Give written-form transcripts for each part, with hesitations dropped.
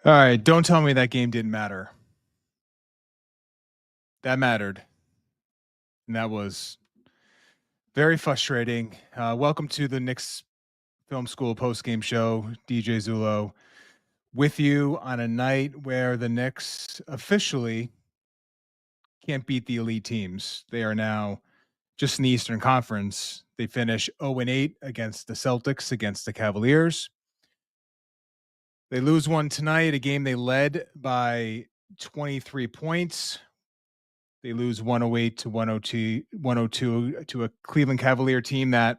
All right, don't tell me that game didn't matter. That mattered, and that was very frustrating. Welcome to the Knicks Film School Postgame Show. DJ Zullo with you on a night where the Knicks officially can't beat the elite teams. They are now just in the Eastern Conference. They finish 0-8 against the Celtics, against the Cavaliers. They lose one tonight, a game they led by 23 points. They lose 108 to 102 to a Cleveland Cavalier team that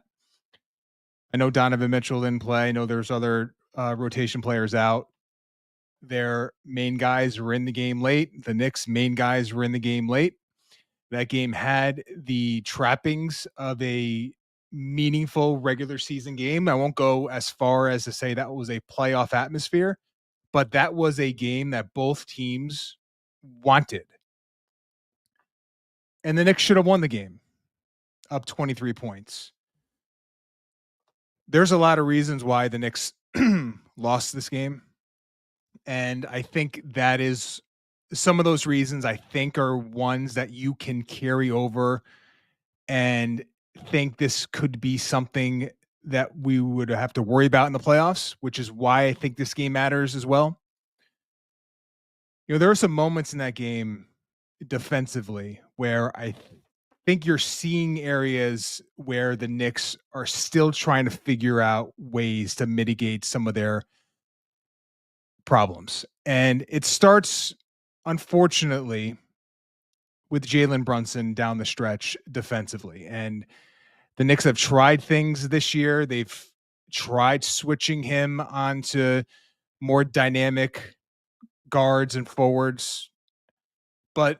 I know Donovan Mitchell didn't play. I know there's other rotation players out. Their main guys were in the game late. The Knicks' main guys were in the game late. That game had the trappings of a meaningful regular season game. I won't go as far as to say that was a playoff atmosphere, but that was a game that both teams wanted. And the Knicks should have won the game, up 23 points. There's a lot of reasons why the Knicks lost this game. And I think that is some of those reasons I think are ones that you can carry over and think this could be something that we would have to worry about in the playoffs, which is why I think this game matters as well. You know, there are some moments in that game defensively where I think you're seeing areas where the Knicks are still trying to figure out ways to mitigate some of their problems. And it starts, unfortunately, with Jalen Brunson down the stretch defensively. And the Knicks have tried things this year. They've tried switching him onto more dynamic guards and forwards, but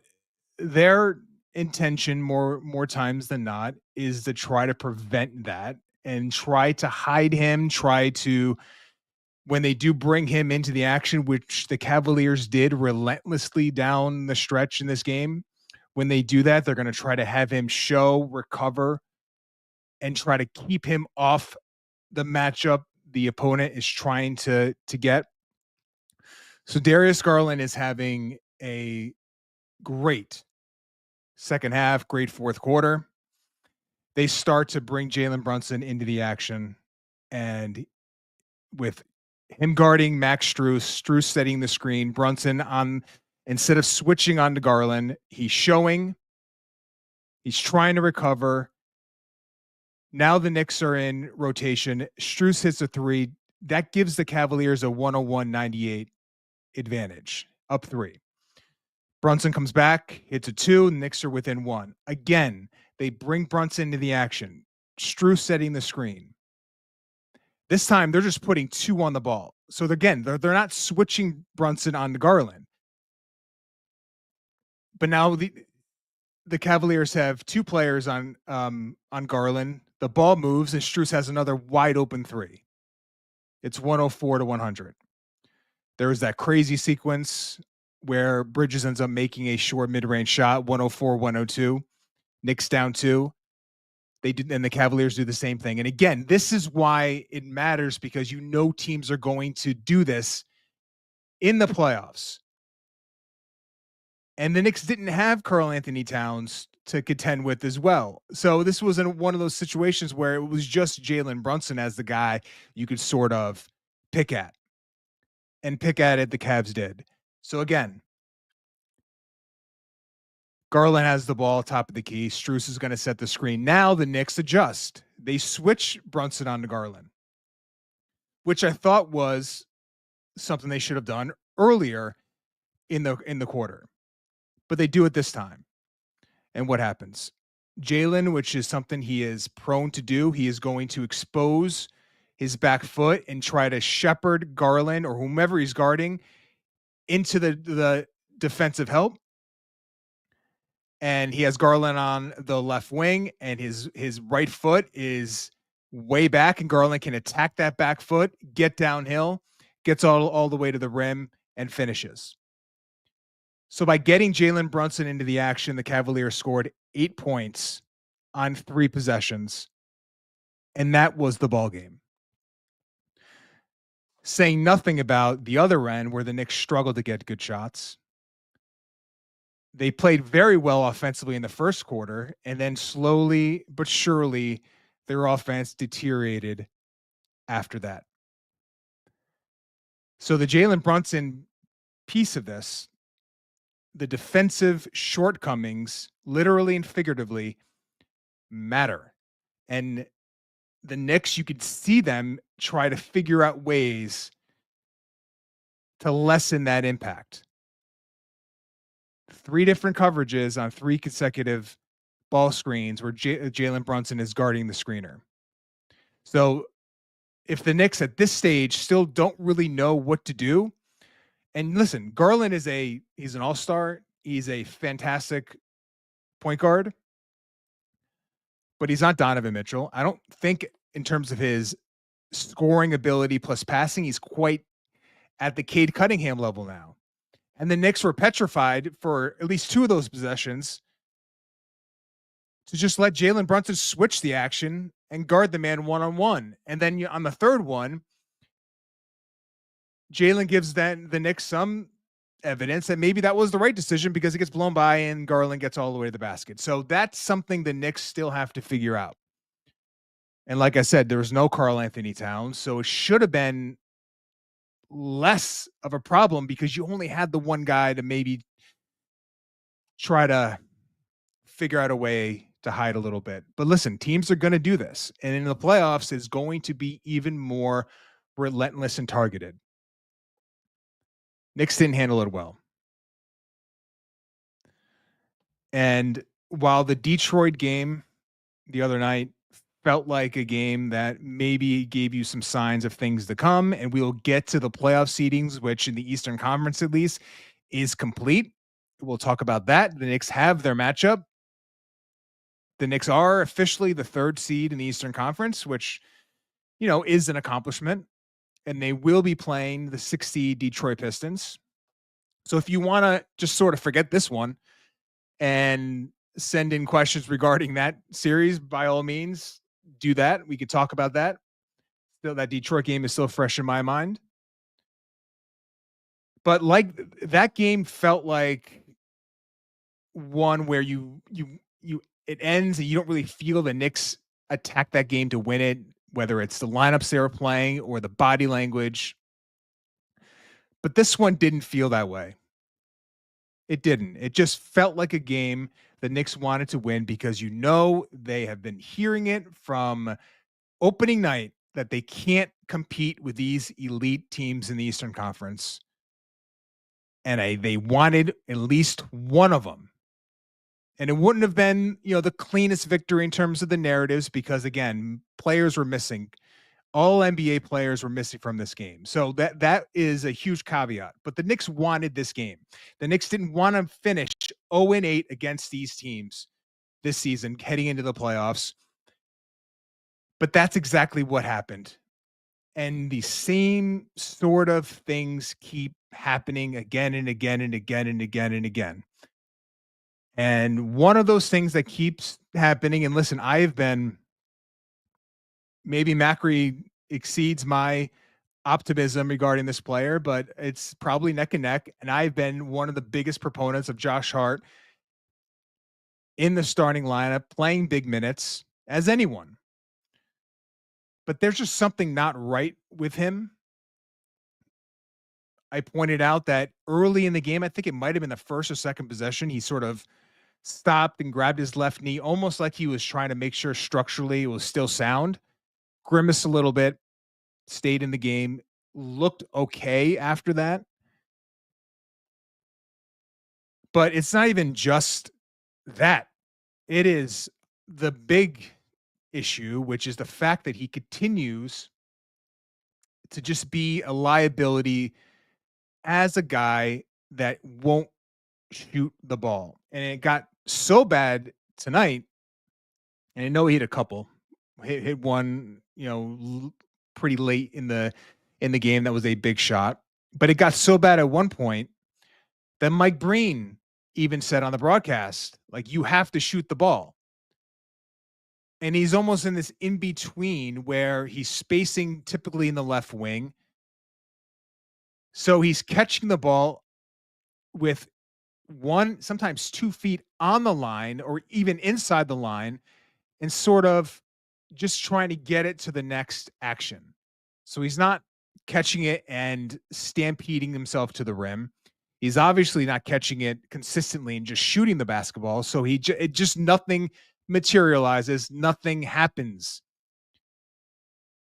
their intention more times than not is to try to prevent that and try to hide him, try to, when they do bring him into the action, which the Cavaliers did relentlessly down the stretch in this game, when they do that, they're going to try to have him show, recover, and try to keep him off the matchup the opponent is trying to get. So Darius Garland is having a great second half, great fourth quarter. They start to bring Jalen Brunson into the action, and with him guarding Max Strus setting the screen, Brunson on, instead of switching on to Garland, he's showing, he's trying to recover. Now the Knicks are in rotation. Strus hits a three. That gives the Cavaliers a 101-98 advantage, up three. Brunson comes back, hits a two, the Knicks are within one. Again, they bring Brunson into the action. Strus setting the screen. This time, they're just putting two on the ball. So again, they're not switching Brunson on to Garland. But now the Cavaliers have two players on Garland. The ball moves, and Strus has another wide open three. It's 104 to 100. There's that crazy sequence where Bridges ends up making a short mid-range shot, 104-102. Knicks down two. They did, and the Cavaliers do the same thing. And again, this is why it matters, because you know teams are going to do this in the playoffs. And the Knicks didn't have Karl-Anthony Towns to contend with as well. So this was one of those situations where it was just Jalen Brunson as the guy you could sort of pick at. And pick at it, the Cavs did. So again, Garland has the ball, top of the key. Strus is going to set the screen. Now the Knicks adjust. They switch Brunson on to Garland, which I thought was something they should have done earlier in the quarter. But they do it this time. And what happens? Jalen, which is something he is prone to do, he is going to expose his back foot and try to shepherd Garland or whomever he's guarding into the defensive help. And he has Garland on the left wing, and his right foot is way back, and Garland can attack that back foot, get downhill, gets all the way to the rim, and finishes. So by getting Jalen Brunson into the action, the Cavaliers scored 8 points on 3 possessions, and that was the ball game. Saying nothing about the other end where the Knicks struggled to get good shots. They played very well offensively in the first quarter, and then slowly but surely their offense deteriorated after that. So the Jalen Brunson piece of this, the defensive shortcomings, literally and figuratively, matter. And the Knicks, you could see them try to figure out ways to lessen that impact. 3 different coverages on 3 consecutive ball screens where Jalen Brunson is guarding the screener. So if the Knicks at this stage still don't really know what to do, and listen, Garland is he's an all-star. He's a fantastic point guard, but he's not Donovan Mitchell. I don't think in terms of his scoring ability plus passing, he's quite at the Cade Cunningham level now. And the Knicks were petrified for at least 2 of those possessions to just let Jalen Brunson switch the action and guard the man one-on-one. And then on the third one, Jalen gives the Knicks some evidence that maybe that was the right decision because it gets blown by and Garland gets all the way to the basket. So that's something the Knicks still have to figure out. And like I said, there was no Karl Anthony Towns, so it should have been less of a problem because you only had the one guy to maybe try to figure out a way to hide a little bit. But listen, teams are going to do this. And in the playoffs, it's going to be even more relentless and targeted. Knicks didn't handle it well. And while the Detroit game the other night felt like a game that maybe gave you some signs of things to come, and we'll get to the playoff seedings, which in the Eastern Conference at least is complete. We'll talk about that. The Knicks have their matchup. The Knicks are officially the 3rd seed in the Eastern Conference, which, is an accomplishment. And they will be playing the 6th seed Detroit Pistons. So if you want to just sort of forget this one and send in questions regarding that series, by all means, do that. We could talk about that. Still, that Detroit game is still fresh in my mind. But like that game felt like one where it ends and you don't really feel the Knicks attack that game to win it, whether it's the lineups they were playing or the body language. But this one didn't feel that way. It didn't. It just felt like a game the Knicks wanted to win because they have been hearing it from opening night that they can't compete with these elite teams in the Eastern Conference. And they wanted at least one of them. And it wouldn't have been, the cleanest victory in terms of the narratives because, again, players were missing. All NBA players were missing from this game. So that is a huge caveat. But the Knicks wanted this game. The Knicks didn't want to finish 0-8 against these teams this season heading into the playoffs. But that's exactly what happened. And the same sort of things keep happening again and again and again and again and again. And one of those things that keeps happening, and listen, maybe Macri exceeds my optimism regarding this player, but it's probably neck and neck. And I've been one of the biggest proponents of Josh Hart in the starting lineup, playing big minutes as anyone. But there's just something not right with him. I pointed out that early in the game, I think it might have been the first or second possession, he sort of stopped and grabbed his left knee, almost like he was trying to make sure structurally it was still sound. Grimaced a little bit, stayed in the game, looked okay after that. But it's not even just that. It is the big issue, which is the fact that he continues to just be a liability as a guy that won't shoot the ball. And it got so bad tonight, and I know he hit a couple. Hit one, pretty late in the game. That was a big shot. But it got so bad at one point that Mike Breen even said on the broadcast, like, you have to shoot the ball. And he's almost in this in-between where he's spacing typically in the left wing. So he's catching the ball with 1, sometimes 2 feet on the line or even inside the line and sort of just trying to get it to the next action. So he's not catching it and stampeding himself to the rim. He's obviously not catching it consistently and just shooting the basketball. So it just nothing materializes, nothing happens.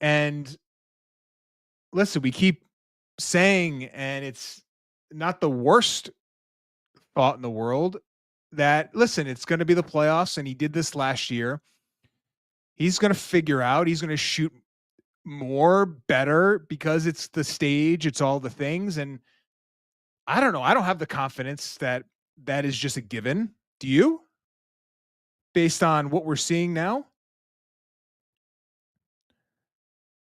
And listen, we keep saying, and it's not the worst thought in the world, that listen, it's going to be the playoffs, and he did this last year. He's going to figure out, he's going to shoot more, better, because it's the stage, it's all the things. And I don't know. I don't have the confidence that that is just a given. Do you? Based on what we're seeing now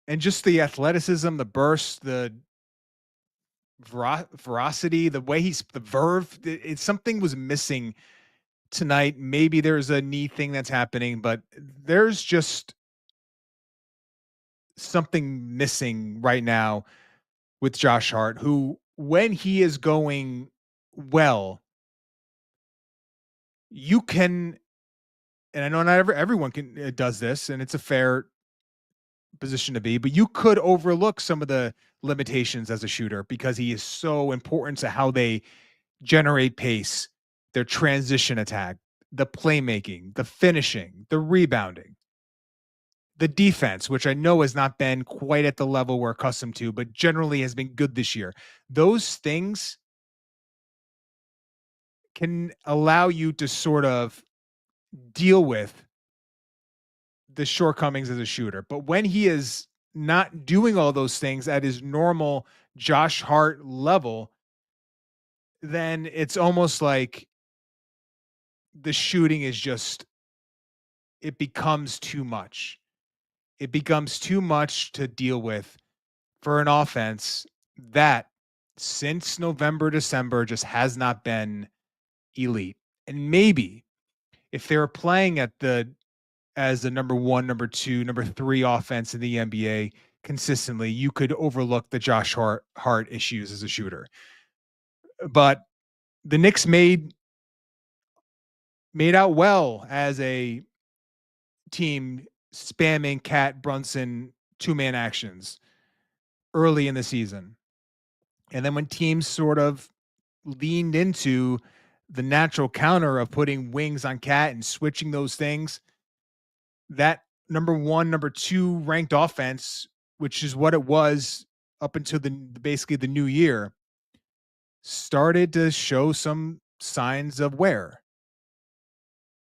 and just the athleticism, the burst, the veracity, the way the verve, it's something was missing tonight. Maybe there's a knee thing that's happening, but there's just something missing right now with Josh Hart, who, when he is going well, you can, and I know not everyone can does this, and it's a fair position to be, but you could overlook some of the limitations as a shooter because he is so important to how they generate pace, their transition attack, the playmaking, the finishing, the rebounding, the defense, which I know has not been quite at the level we're accustomed to, but generally has been good this year. Those things can allow you to sort of deal with the shortcomings as a shooter. But when he is not doing all those things at his normal Josh Hart level, then it's almost like the shooting is just, it becomes too much. It becomes too much to deal with for an offense that since November, December just has not been elite. And maybe if they were playing at as the number 1, number 2, number 3 offense in the NBA consistently, you could overlook the Josh Hart issues as a shooter. But the Knicks made out well as a team, spamming Cat Brunson 2-man actions early in the season. And then when teams sort of leaned into the natural counter of putting wings on Cat and switching those things, that number 1, number 2 ranked offense, which is what it was up until basically the new year, started to show some signs of wear.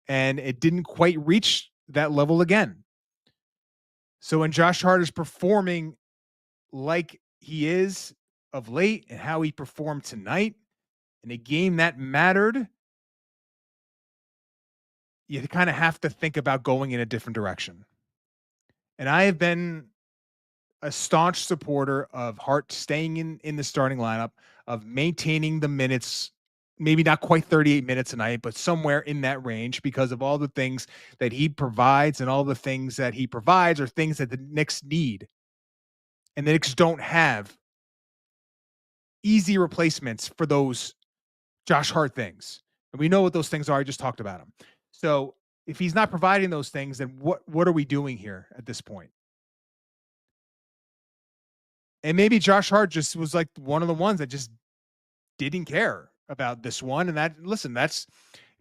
And it didn't quite reach that level again. So when Josh Hart is performing like he is of late and how he performed tonight in a game that mattered, you kind of have to think about going in a different direction. And I have been a staunch supporter of Hart staying in the starting lineup, of maintaining the minutes, maybe not quite 38 minutes a night, but somewhere in that range, because of all the things that he provides, and all the things that he provides are things that the Knicks need. And the Knicks don't have easy replacements for those Josh Hart things. And we know what those things are. I just talked about them. So if he's not providing those things, then what are we doing here at this point? And maybe Josh Hart just was like one of the ones that just didn't care about this one. And that's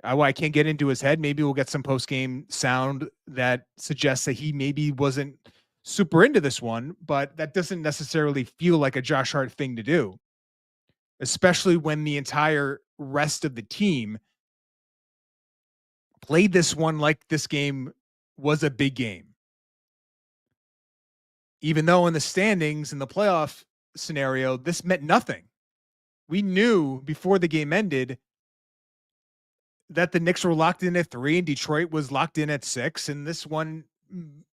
I can't get into his head. Maybe we'll get some post game sound that suggests that he maybe wasn't super into this one, but that doesn't necessarily feel like a Josh Hart thing to do, especially when the entire rest of the team played this one like this game was a big game. Even though in the standings, in the playoff scenario, this meant nothing. We knew before the game ended that the Knicks were locked in at 3 and Detroit was locked in at 6. And this one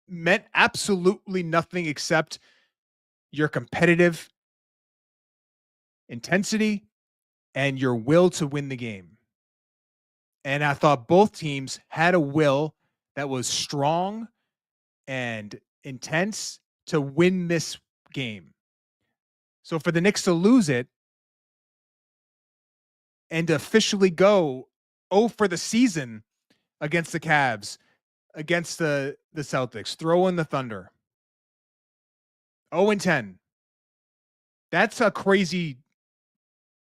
meant absolutely nothing except your competitive intensity and your will to win the game. And I thought both teams had a will that was strong and intense to win this game. So for the Knicks to lose it and to officially go 0 for the season against the Cavs, against the Celtics, throw in the Thunder, 0-10. That's a crazy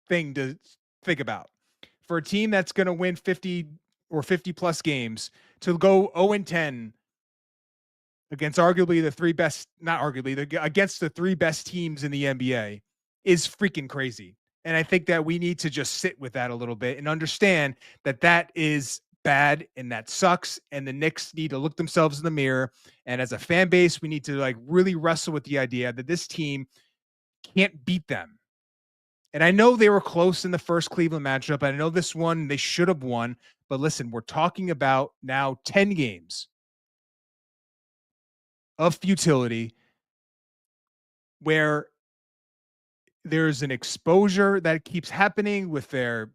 thing to think about. For a team that's going to win 50 or 50 plus games, to go 0-10 against arguably the three best, not arguably, against the three best teams in the NBA is freaking crazy. And I think that we need to just sit with that a little bit and understand that that is bad and that sucks. And the Knicks need to look themselves in the mirror. And as a fan base, we need to like really wrestle with the idea that this team can't beat them. And I know they were close in the first Cleveland matchup. I know this one they should have won. But listen, we're talking about now 10 games of futility where there's an exposure that keeps happening with their,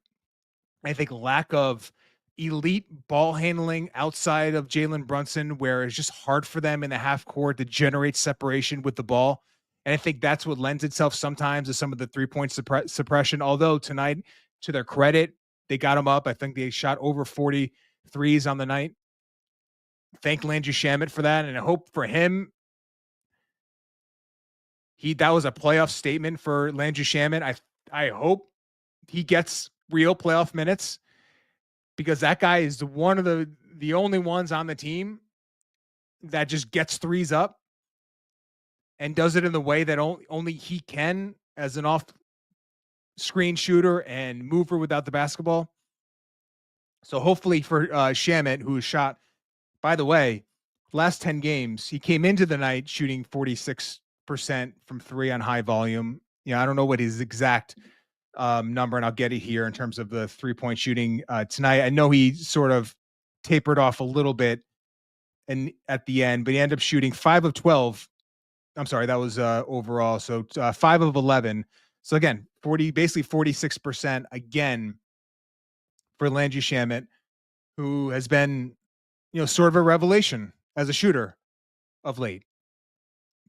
I think, lack of elite ball handling outside of Jalen Brunson, where it's just hard for them in the half court to generate separation with the ball. And I think that's what lends itself sometimes to some of the 3-point suppression. Although tonight, to their credit, they got them up. I think they shot over 40 threes on the night. Thank Landry Shamet for that. And I hope for him, that was a playoff statement for Landry Shamet. I hope he gets real playoff minutes, because that guy is one of the only ones on the team that just gets threes up and does it in the way that only he can as an off screen shooter and mover without the basketball. So hopefully for Shamet, who has shot, by the way, last 10 games, he came into the night shooting 46% from three on high volume. I don't know what his exact number, and I'll get it here in terms of the 3-point shooting tonight. I know he sort of tapered off a little bit and at the end, but he ended up shooting 5 of 12. I'm sorry, that was overall. So 5 of 11. So again, basically 46% again for Landry Shamet, who has been, sort of a revelation as a shooter of late.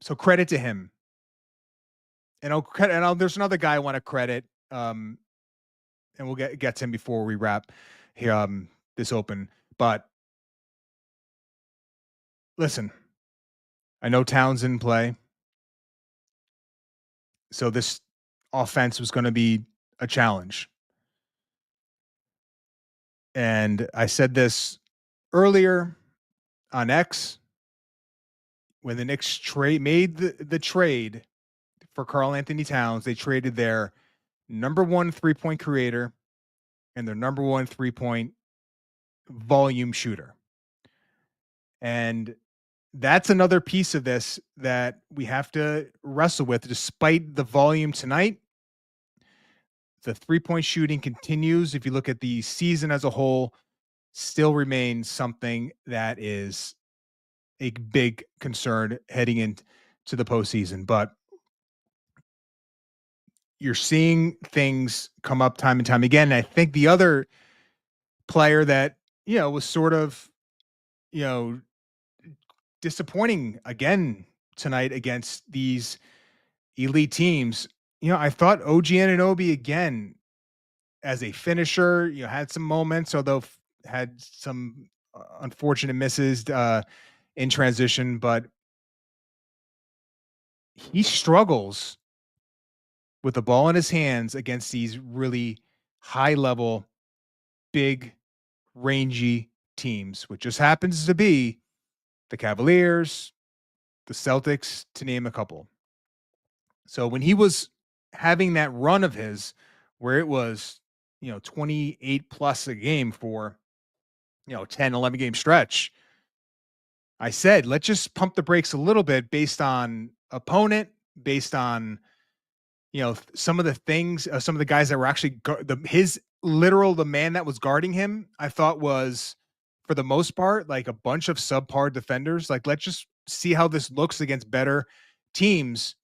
So credit to him. And there's another guy I want to credit, and we'll get to him before we wrap here, this open. But listen, I know Towns in play, so this offense was going to be a challenge. And I said this earlier on X when the Knicks made the trade for Karl-Anthony Towns. They traded their number one 3-point creator and their number one 3-point volume shooter. And that's another piece of this that we have to wrestle with. Despite the volume tonight, the 3-point shooting continues. If you look at the season as a whole, still remains something that is a big concern heading into the postseason. But you're seeing things come up time and time again. And I think the other player that, was sort of, disappointing again tonight against these elite teams, I thought OG Anunoby again as a finisher, had some moments, although had some unfortunate misses in transition, but he struggles with the ball in his hands against these really high level, big, rangy teams, which just happens to be the Cavaliers, the Celtics, to name a couple. So when he was having that run of his where it was, 28 plus a game for, 10, 11 game stretch, I said, let's just pump the brakes a little bit based on opponent, based on, some of the things, some of the guys that were actually the man that was guarding him, I thought was, for the most part, like a bunch of subpar defenders. Like, let's just see how this looks against better teams.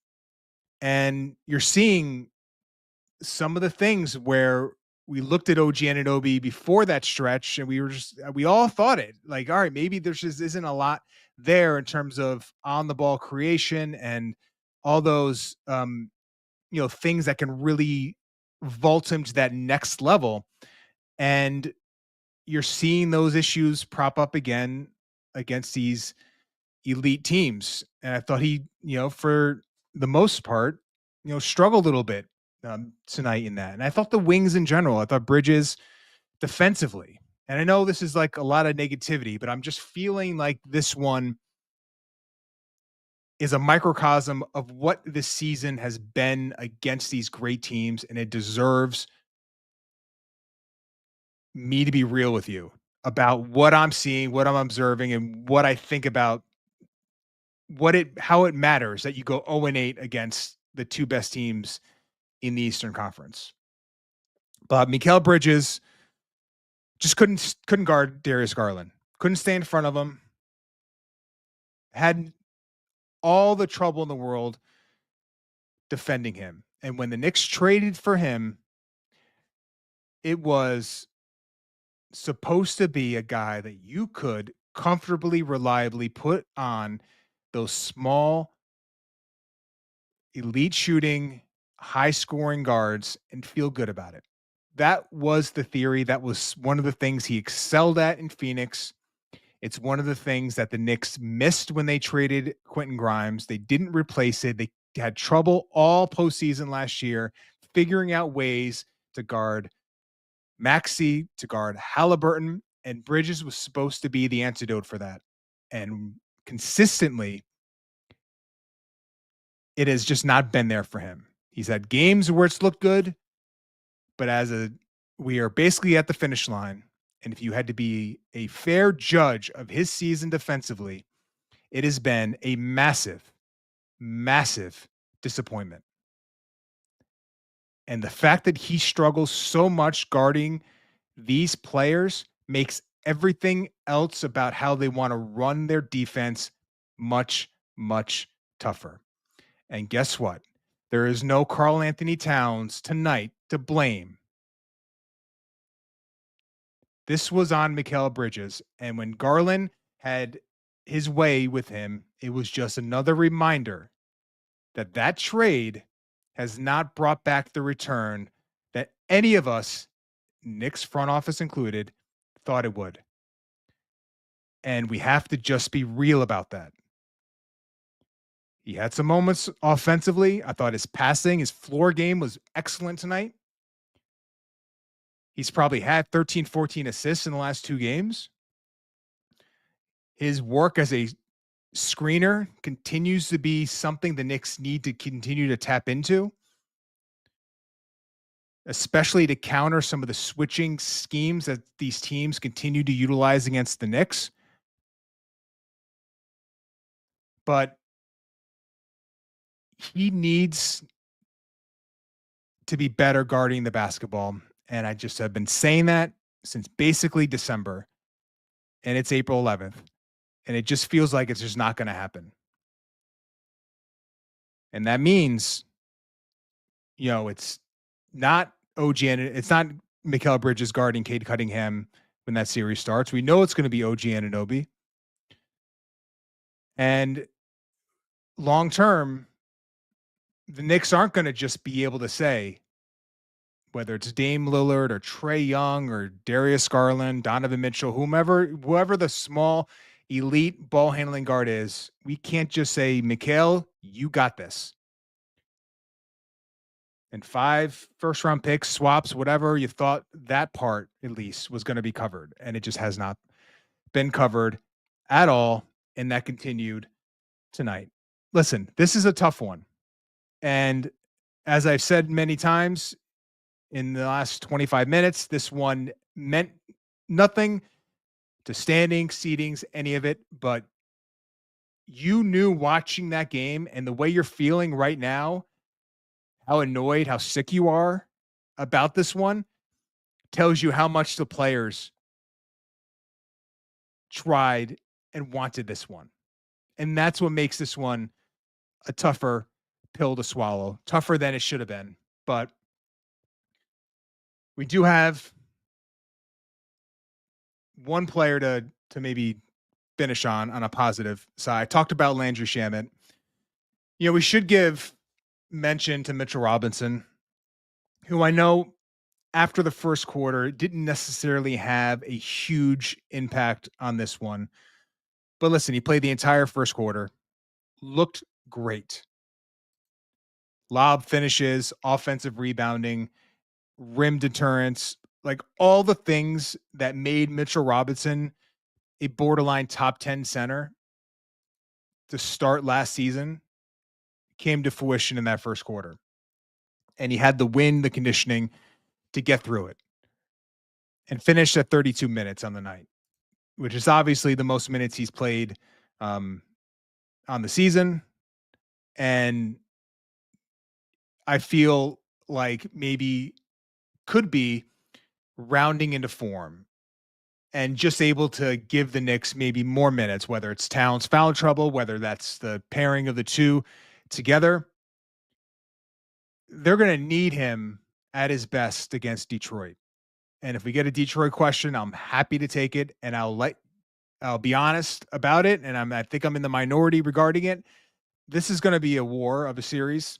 And you're seeing some of the things where we looked at OG Anunoby before that stretch, and we all thought it like, all right, maybe there just isn't a lot there in terms of on the ball creation and all those things that can really vault him to that next level. And you're seeing those issues prop up again against these elite teams. And I thought he, for the most part, struggled a little bit tonight in that. And I thought the wings in general, I thought Bridges defensively. And I know this is like a lot of negativity, but I'm just feeling like this one is a microcosm of what this season has been against these great teams. And it deserves me to be real with you about what I'm seeing, what I'm observing, and what I think about how it matters that you go 0-8 against the two best teams in the Eastern Conference. But Mikal Bridges just couldn't guard Darius Garland. Couldn't stay in front of him. Had all the trouble in the world defending him. And when the Knicks traded for him, it was supposed to be a guy that you could comfortably, reliably put on those small, elite shooting, high scoring guards and feel good about it. That was the theory. That was one of the things he excelled at in Phoenix. It's one of the things that the Knicks missed when they traded Quentin Grimes. They didn't replace it. They had trouble all postseason last year figuring out ways to guard Maxey, to guard Halliburton, and Bridges was supposed to be the antidote for that. And consistently, it has just not been there for him. He's had games where it's looked good, but we are basically at the finish line. And if you had to be a fair judge of his season defensively, it has been a massive, massive disappointment. And the fact that he struggles so much guarding these players makes everything else about how they want to run their defense much, much tougher. And guess what? There is no Karl Anthony Towns tonight to blame. This was on Mikal Bridges. And when Garland had his way with him, it was just another reminder that that trade has not brought back the return that any of us, Knicks front office included, thought it would. And we have to just be real about that. He had some moments offensively. I thought his passing, his floor game was excellent tonight. He's probably had 13, 14 assists in the last two games. His work as a screener continues to be something the Knicks need to continue to tap into, especially to counter some of the switching schemes that these teams continue to utilize against the Knicks. But he needs to be better guarding the basketball. And I just have been saying that since basically December. And it's April 11th. And it just feels like it's just not going to happen. And that means, it's not it's not Mikal Bridges guarding Cade Cunningham when that series starts. We know it's going to be OG Anunoby. And long term, the Knicks aren't going to just be able to say, whether it's Dame Lillard or Trae Young or Darius Garland, Donovan Mitchell, whoever the small elite ball handling guard is, we can't just say, Mikal, you got this. And 5 first-round picks, swaps, whatever, you thought that part at least was going to be covered. And it just has not been covered at all. And that continued tonight. Listen, this is a tough one. And as I've said many times in the last 25 minutes, this one meant nothing to standings, seedings, any of it. But you knew watching that game and the way you're feeling right now, how annoyed, how sick you are about this one tells you how much the players tried and wanted this one. And that's what makes this one a tougher pill to swallow, tougher than it should have been. But we do have one player to maybe finish on a positive side. I talked about Landry Shamet. We should give mention to Mitchell Robinson, who I know after the first quarter didn't necessarily have a huge impact on this one. But listen, he played the entire first quarter, looked great. Lob finishes, offensive rebounding, rim deterrence, like all the things that made Mitchell Robinson a borderline top 10 center to start last season came to fruition in that first quarter. And he had the wind, the conditioning to get through it and finished at 32 minutes on the night, which is obviously the most minutes he's played um, on the season. And I feel like maybe could be rounding into form and just able to give the Knicks maybe more minutes, whether it's Towns foul trouble, whether that's the pairing of the two together. They're going to need him at his best against Detroit. And if we get a Detroit question, I'm happy to take it, and I'll be honest about it. And I think I'm in the minority regarding it. This is going to be a war of a series.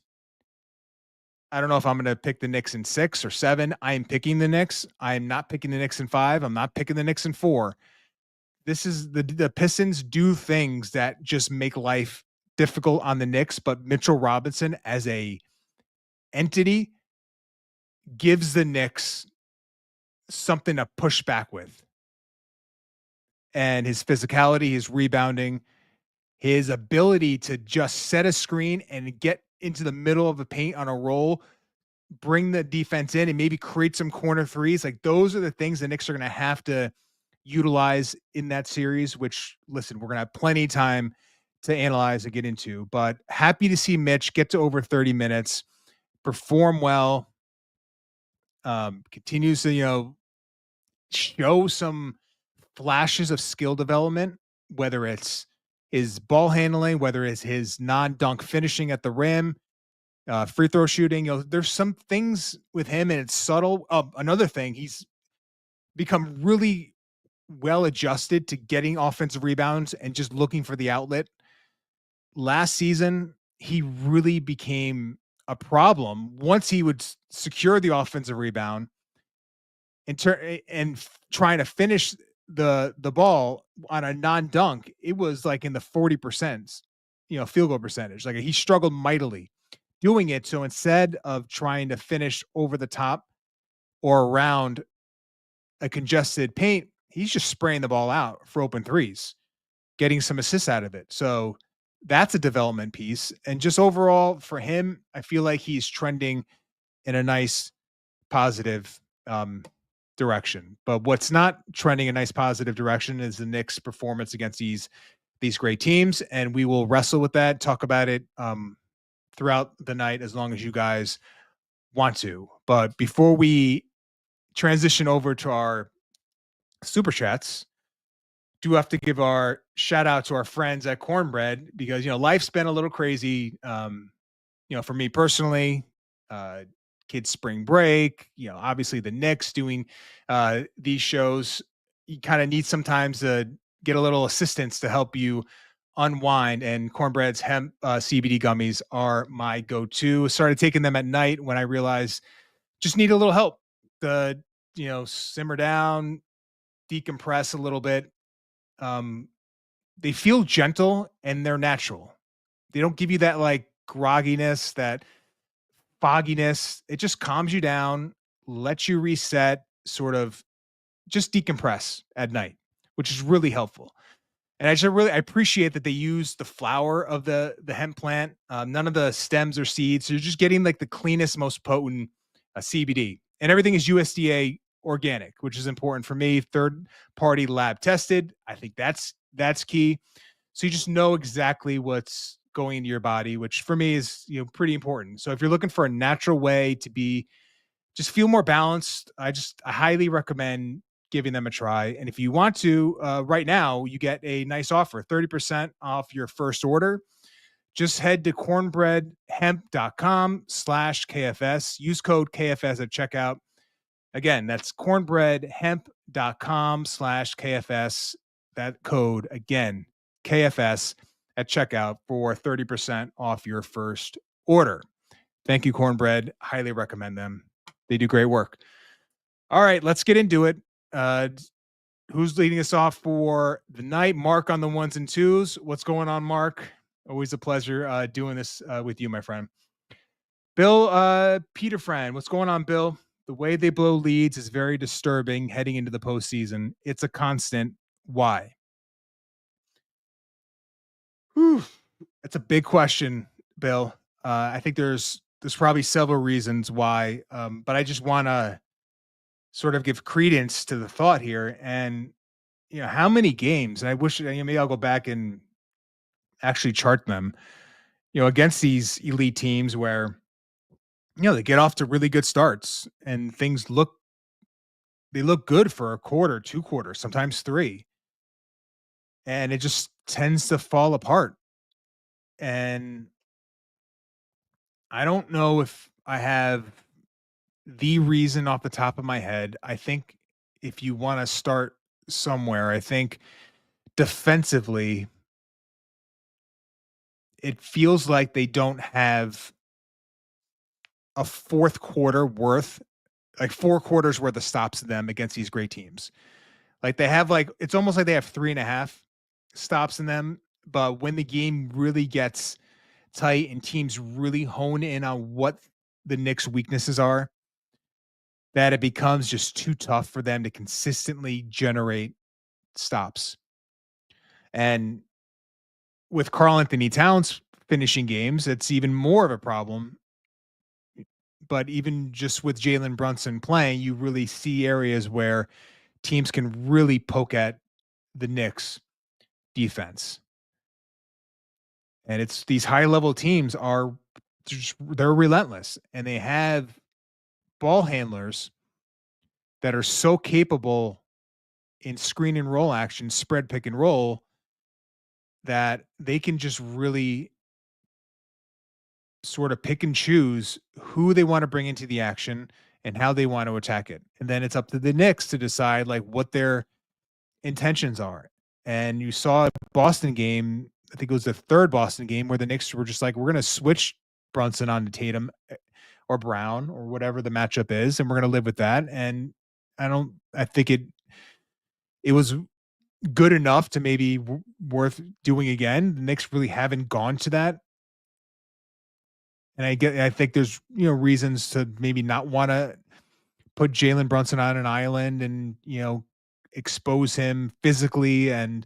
I don't know if I'm going to pick the Knicks in 6 or 7. I am picking the Knicks. I am not picking the Knicks in 5. I'm not picking the Knicks in 4. This is the Pistons do things that just make life difficult on the Knicks, but Mitchell Robinson as a entity gives the Knicks something to push back with. And his physicality, his rebounding, his ability to just set a screen and get into the middle of the paint on a roll, bring the defense in and maybe create some corner threes. Like those are the things the Knicks are going to have to utilize in that series, which listen, we're going to have plenty of time to analyze and get into, but happy to see Mitch get to over 30 minutes, perform well, continues to, show some flashes of skill development, whether it's his ball handling, whether it's his non-dunk finishing at the rim, free throw shooting. There's some things with him, and it's subtle. Another thing, he's become really well adjusted to getting offensive rebounds and just looking for the outlet. Last season, he really became a problem once he would secure the offensive rebound and trying to finish the ball on a non-dunk. It was like in the 40%, field goal percentage. Like he struggled mightily doing it. So instead of trying to finish over the top or around a congested paint, he's just spraying the ball out for open threes, getting some assists out of it. So that's a development piece. And just overall for him, I feel like he's trending in a nice positive direction. But what's not trending a nice positive direction is the Knicks' performance against these great teams. And we will wrestle with that, talk about it throughout the night as long as you guys want to. But before we transition over to our super chats, do have to give our shout out to our friends at Cornbread because life's been a little crazy. For me personally, kids spring break, obviously the Knicks doing these shows. You kind of need sometimes to get a little assistance to help you unwind, and Cornbread's hemp CBD gummies are my go-to. Started taking them at night when I realized just need a little help to simmer down, decompress a little bit. They feel gentle and they're natural. They don't give you that like grogginess, that fogginess. It just calms you down, lets you reset, sort of just decompress at night, which is really helpful. And I appreciate that they use the flower of the hemp plant, none of the stems or seeds. So you're just getting like the cleanest, most potent CBD, and everything is USDA organic, which is important for me. Third party lab tested. I think that's key. So you just know exactly what's going into your body, which for me is pretty important. So if you're looking for a natural way to just feel more balanced, I highly recommend giving them a try. And if you want to, right now, you get a nice offer, 30% off your first order. Just head to cornbreadhemp.com/KFS. Use code KFS at checkout. Again, that's cornbreadhemp.com/KFS. That code again, KFS at checkout for 30% off your first order. Thank you, Cornbread. Highly recommend them. They do great work. All right, let's get into it. Who's leading us off for the night? Mark on the ones and twos. What's going on, Mark? Always a pleasure doing this with you, my friend. Bill Peterfran, what's going on, Bill? The way they blow leads is very disturbing heading into the postseason. It's a constant. Why? Whew. That's a big question, Bill. I think there's probably several reasons why, but I just want to sort of give credence to the thought here. And how many games? And I wish maybe I'll go back and actually chart them. Against these elite teams where they get off to really good starts and things look good for a quarter, 2 quarters, sometimes 3, and it just tends to fall apart. And I don't know if I have the reason off the top of my head. I think if you want to start somewhere, I think defensively, it feels like they don't have a fourth quarter worth, like 4 quarters worth of stops them against these great teams. Like they have it's almost like they have 3.5 stops in them. But when the game really gets tight and teams really hone in on what the Knicks' weaknesses are, that it becomes just too tough for them to consistently generate stops. And with Karl Anthony Towns finishing games, it's even more of a problem. But even just with Jalen Brunson playing, you really see areas where teams can really poke at the Knicks defense. And it's these high level teams they're relentless, and they have ball handlers that are so capable in screen and roll action, spread pick and roll, that they can just really sort of pick and choose who they want to bring into the action and how they want to attack it. And then it's up to the Knicks to decide what their intentions are. And you saw a Boston game, I think it was the third Boston game, where the Knicks were just like, we're going to switch Brunson onto Tatum or Brown or whatever the matchup is, and we're going to live with that. And I think it was good enough to maybe worth doing again. The Knicks really haven't gone to that. And I think there's, reasons to maybe not want to put Jalen Brunson on an island and, expose him physically. And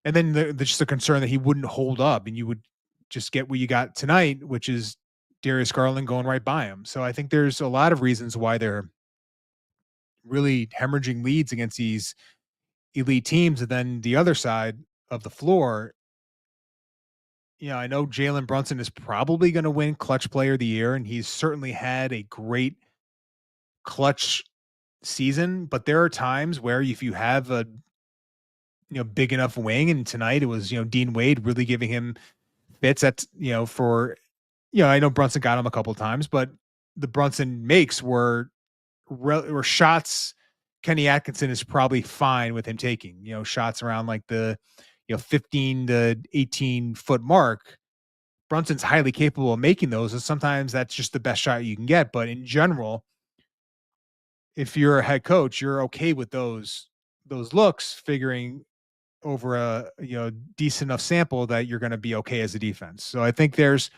then there's just a concern that he wouldn't hold up and you would just get what you got tonight, which is Darius Garland going right by him. So I think there's a lot of reasons why they're really hemorrhaging leads against these elite teams. And then the other side of the floor, I know Jalen Brunson is probably going to win Clutch Player of the Year, and he's certainly had a great clutch season. But there are times where if you have a big enough wing, and tonight it was Dean Wade really giving him fits at for I know Brunson got him a couple of times, but the Brunson makes were shots Kenny Atkinson is probably fine with him taking, shots around the 15 to 18 foot mark. Brunson's highly capable of making those, and sometimes that's just the best shot you can get. But in general, if you're a head coach, you're okay with those looks, figuring over a decent enough sample that you're going to be okay as a defense. So I think there's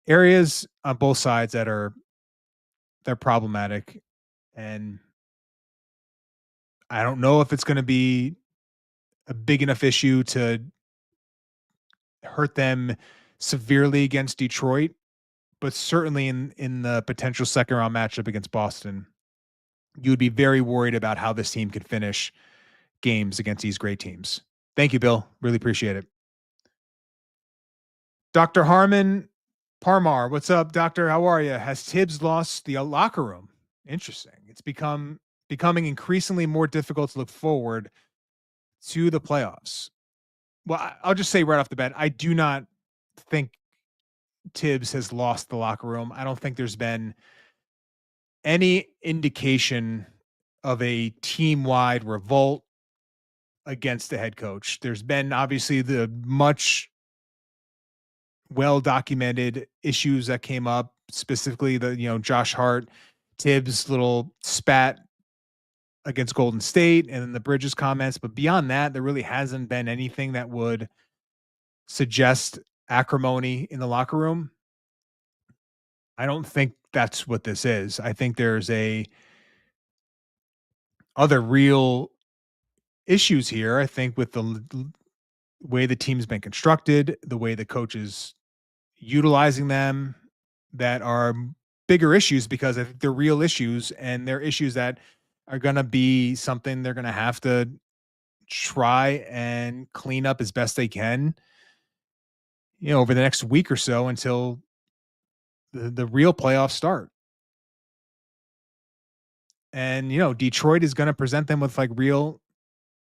areas on both sides they're problematic, and I don't know if it's going to be a big enough issue to hurt them severely against Detroit, but certainly in the potential second round matchup against Boston, you would be very worried about how this team could finish games against these great teams. Thank you, Bill. Really appreciate it. Dr. Harmon Parmar, what's up, Doctor? How are you? Has Tibbs lost the locker room? Interesting. It's becoming increasingly more difficult to look forward to the playoffs. Well, I'll just say right off the bat, I do not think Tibbs has lost the locker room. I don't think there's been any indication of a team-wide revolt against the head coach. There's been obviously the much well documented issues that came up, specifically the, Josh Hart, Tibbs little spat against Golden State and then the Bridges comments. But beyond that, there really hasn't been anything that would suggest acrimony in the locker room. I don't think that's what this is. I think there's other real issues here. I think with the way the team's been constructed, the way the coach is utilizing them, that are bigger issues, because I think they're real issues and they're issues that are going to be something they're going to have to try and clean up as best they can, over the next week or so until the real playoffs start. And, Detroit is going to present them with like real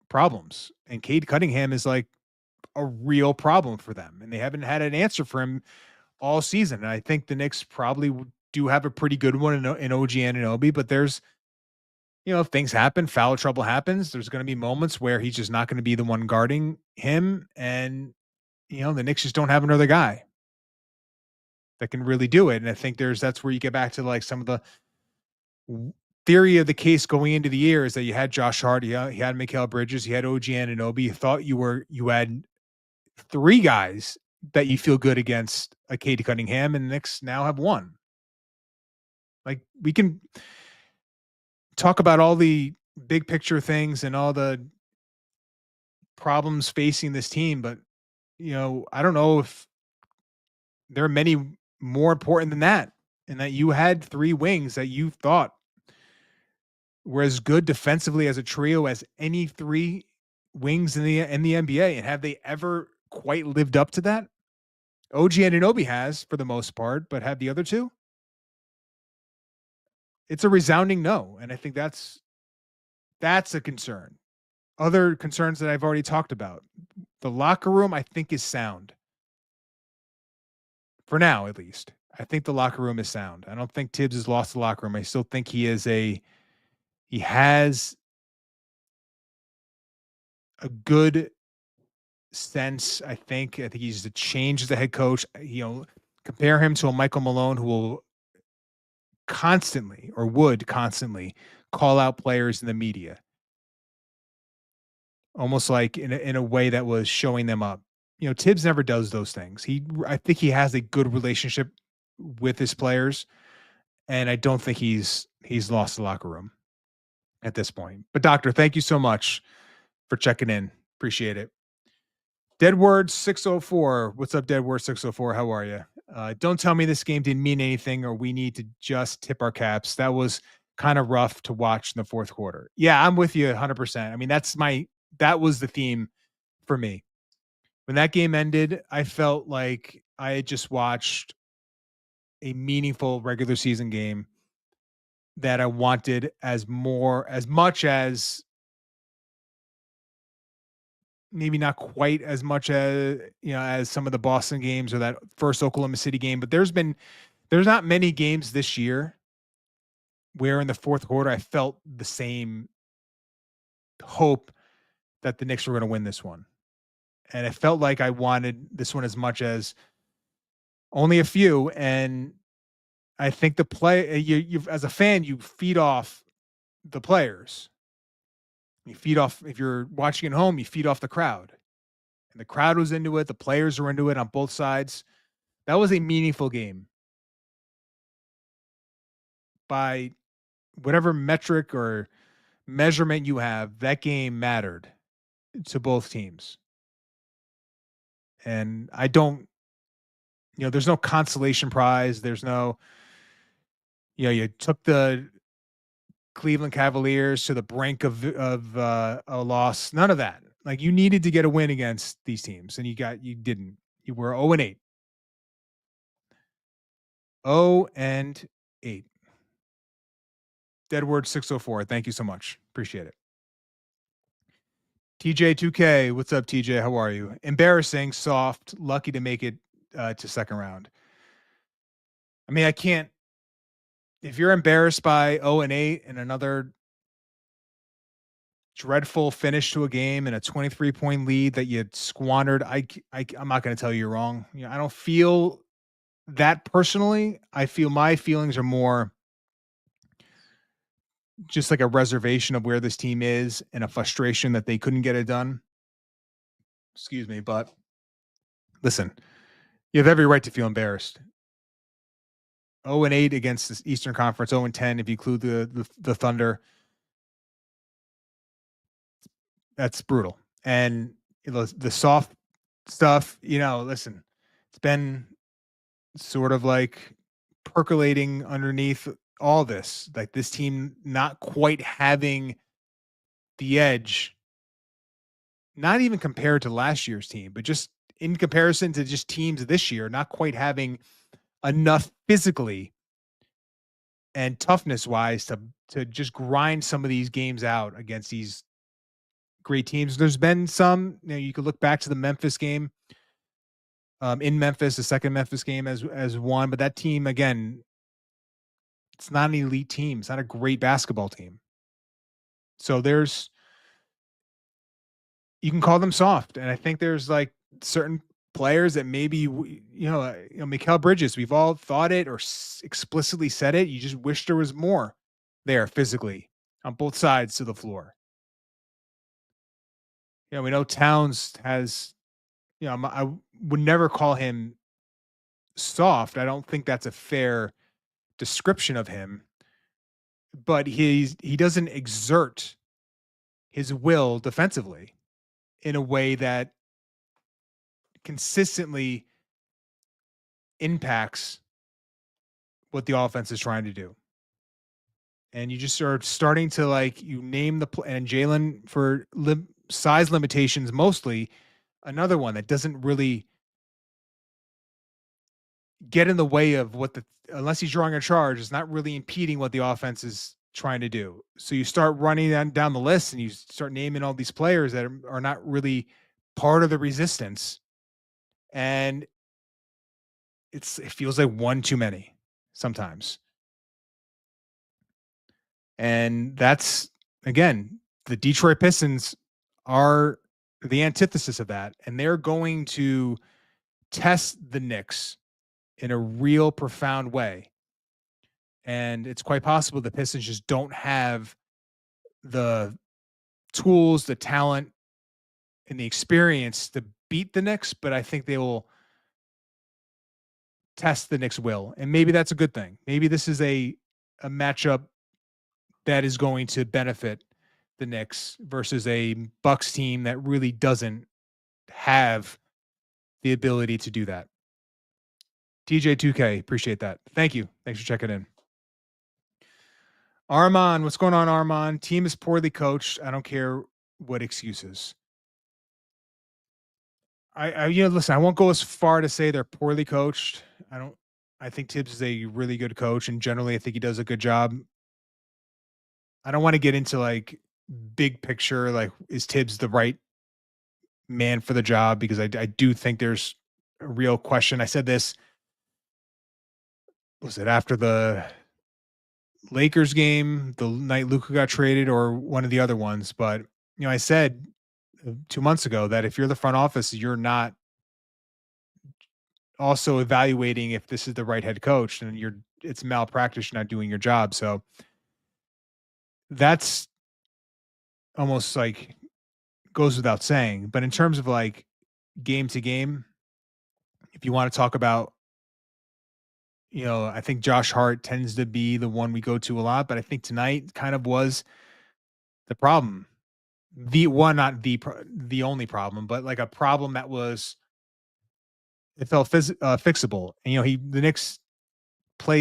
problems. And Cade Cunningham is like a real problem for them. And they haven't had an answer for him all season. And I think the Knicks probably do have a pretty good one in OG Anunoby, but there's, if things happen, foul trouble happens, there's going to be moments where he's just not going to be the one guarding him. And, the Knicks just don't have another guy that can really do it. And I think that's where you get back to like some of the theory of the case going into the year is that you had Josh Hart, he had Mikal Bridges, you had OG Anunoby. You thought you had three guys that you feel good against a Cade Cunningham, and the Knicks now have one. Like, we can talk about all the big picture things and all the problems facing this team, but I don't know if there are many more important than that, and that you had three wings that you thought were as good defensively as a trio as any three wings in the NBA. And have they ever quite lived up to that? OG Anunoby has, for the most part, but have the other two? It's a resounding no. And I think that's a concern. Other concerns that I've already talked about. The locker room, I think, is sound. For now, at least. I think the locker room is sound. I don't think Tibbs has lost the locker room. I still think he has a good sense. I think he's to change the head coach. Compare him to a Michael Malone who will would constantly call out players in the media, almost like in a way that was showing them up. Tibbs never does those things. I think he has a good relationship with his players, and I don't think he's lost the locker room at this point. But Doctor, thank you so much for checking in. Appreciate it. Deadword 604. What's up, Deadword 604? How are you? Don't tell me this game didn't mean anything or we need to just tip our caps. That was kind of rough to watch in the fourth quarter. Yeah, I'm with you 100%. I mean, that was the theme for me. When that game ended, I felt like I had just watched a meaningful regular season game that I wanted as much as, maybe not quite as much as, as some of the Boston games or that first Oklahoma City game, but there's not many games this year where in the fourth quarter I felt the same hope that the Knicks were going to win this one. And it felt like I wanted this one as much as only a few. And I think the play, you as a fan, you feed off the players. You feed off, if you're watching at home, you feed off the crowd. And the crowd was into it. The players were into it on both sides. That was a meaningful game. By whatever metric or measurement you have, that game mattered to both teams. And I don't, there's no consolation prize. There's no, you took the Cleveland Cavaliers to the brink of a loss. None of that. Like, you needed to get a win against these teams, and you didn't. You were 0-8. 0-8. Deadword 604. Thank you so much. Appreciate it. TJ2K. What's up, TJ? How are you? Embarrassing, soft, lucky to make it to second round. I mean, I can't. If you're embarrassed by 0-8 and another dreadful finish to a game and a 23-point lead that you had squandered. I'm not going to tell you you're wrong. I don't feel that personally. I feel my feelings are more just like a reservation of where this team is and a frustration that they couldn't get it done. Excuse me, but listen, you have every right to feel embarrassed. 0-8 against the Eastern Conference, 0-10 if you include the Thunder. That's brutal. And the soft stuff, listen, it's been sort of like percolating underneath all this, like this team not quite having the edge, not even compared to last year's team, but just in comparison to just teams this year, not quite having enough physically and toughness wise to just grind some of these games out against these great teams. There's been some, you could look back to the Memphis game, in Memphis, the second Memphis game as one, but that team, again, it's not an elite team. It's not a great basketball team. So you can call them soft. And I think there's like certain players that maybe, Mikal Bridges, we've all thought it or explicitly said it. You just wish there was more there physically on both sides of the floor. We know Towns has, I would never call him soft. I don't think that's a fair description of him, but he doesn't exert his will defensively in a way that consistently impacts what the offense is trying to do. And you just are starting to you name and Jalen for size limitations, mostly another one that doesn't really get in the way of unless he's drawing a charge, it's not really impeding what the offense is trying to do. So you start running down the list and you start naming all these players that are not really part of the resistance. And it feels like one too many sometimes. And that's, again, the Detroit Pistons are the antithesis of that. And they're going to test the Knicks in a real profound way. And it's quite possible the Pistons just don't have the tools, the talent, and the experience to beat the Knicks, but I think they will test the Knicks' will. And maybe that's a good thing. Maybe this is a matchup that is going to benefit the Knicks versus a Bucks team that really doesn't have the ability to do that. TJ2K, appreciate that. Thank you. Thanks for checking in. Armand, what's going on, Armand? Team is poorly coached. I don't care what excuses. Listen, I won't go as far to say they're poorly coached. I think Tibbs is a really good coach, and generally I think he does a good job. I don't want to get into big picture, is Tibbs the right man for the job? Because I do think there's a real question. I said this, was it after the Lakers game, the night Luka got traded, or one of the other ones? But, I said 2 months ago that if you're the front office, you're not also evaluating if this is the right head coach, and it's malpractice, you're not doing your job. So that's almost goes without saying. But in terms of game to game, if you want to talk about, I think Josh Hart tends to be the one we go to a lot, but I think tonight kind of was the problem. Not the only problem, but a problem that it felt fixable. And the Knicks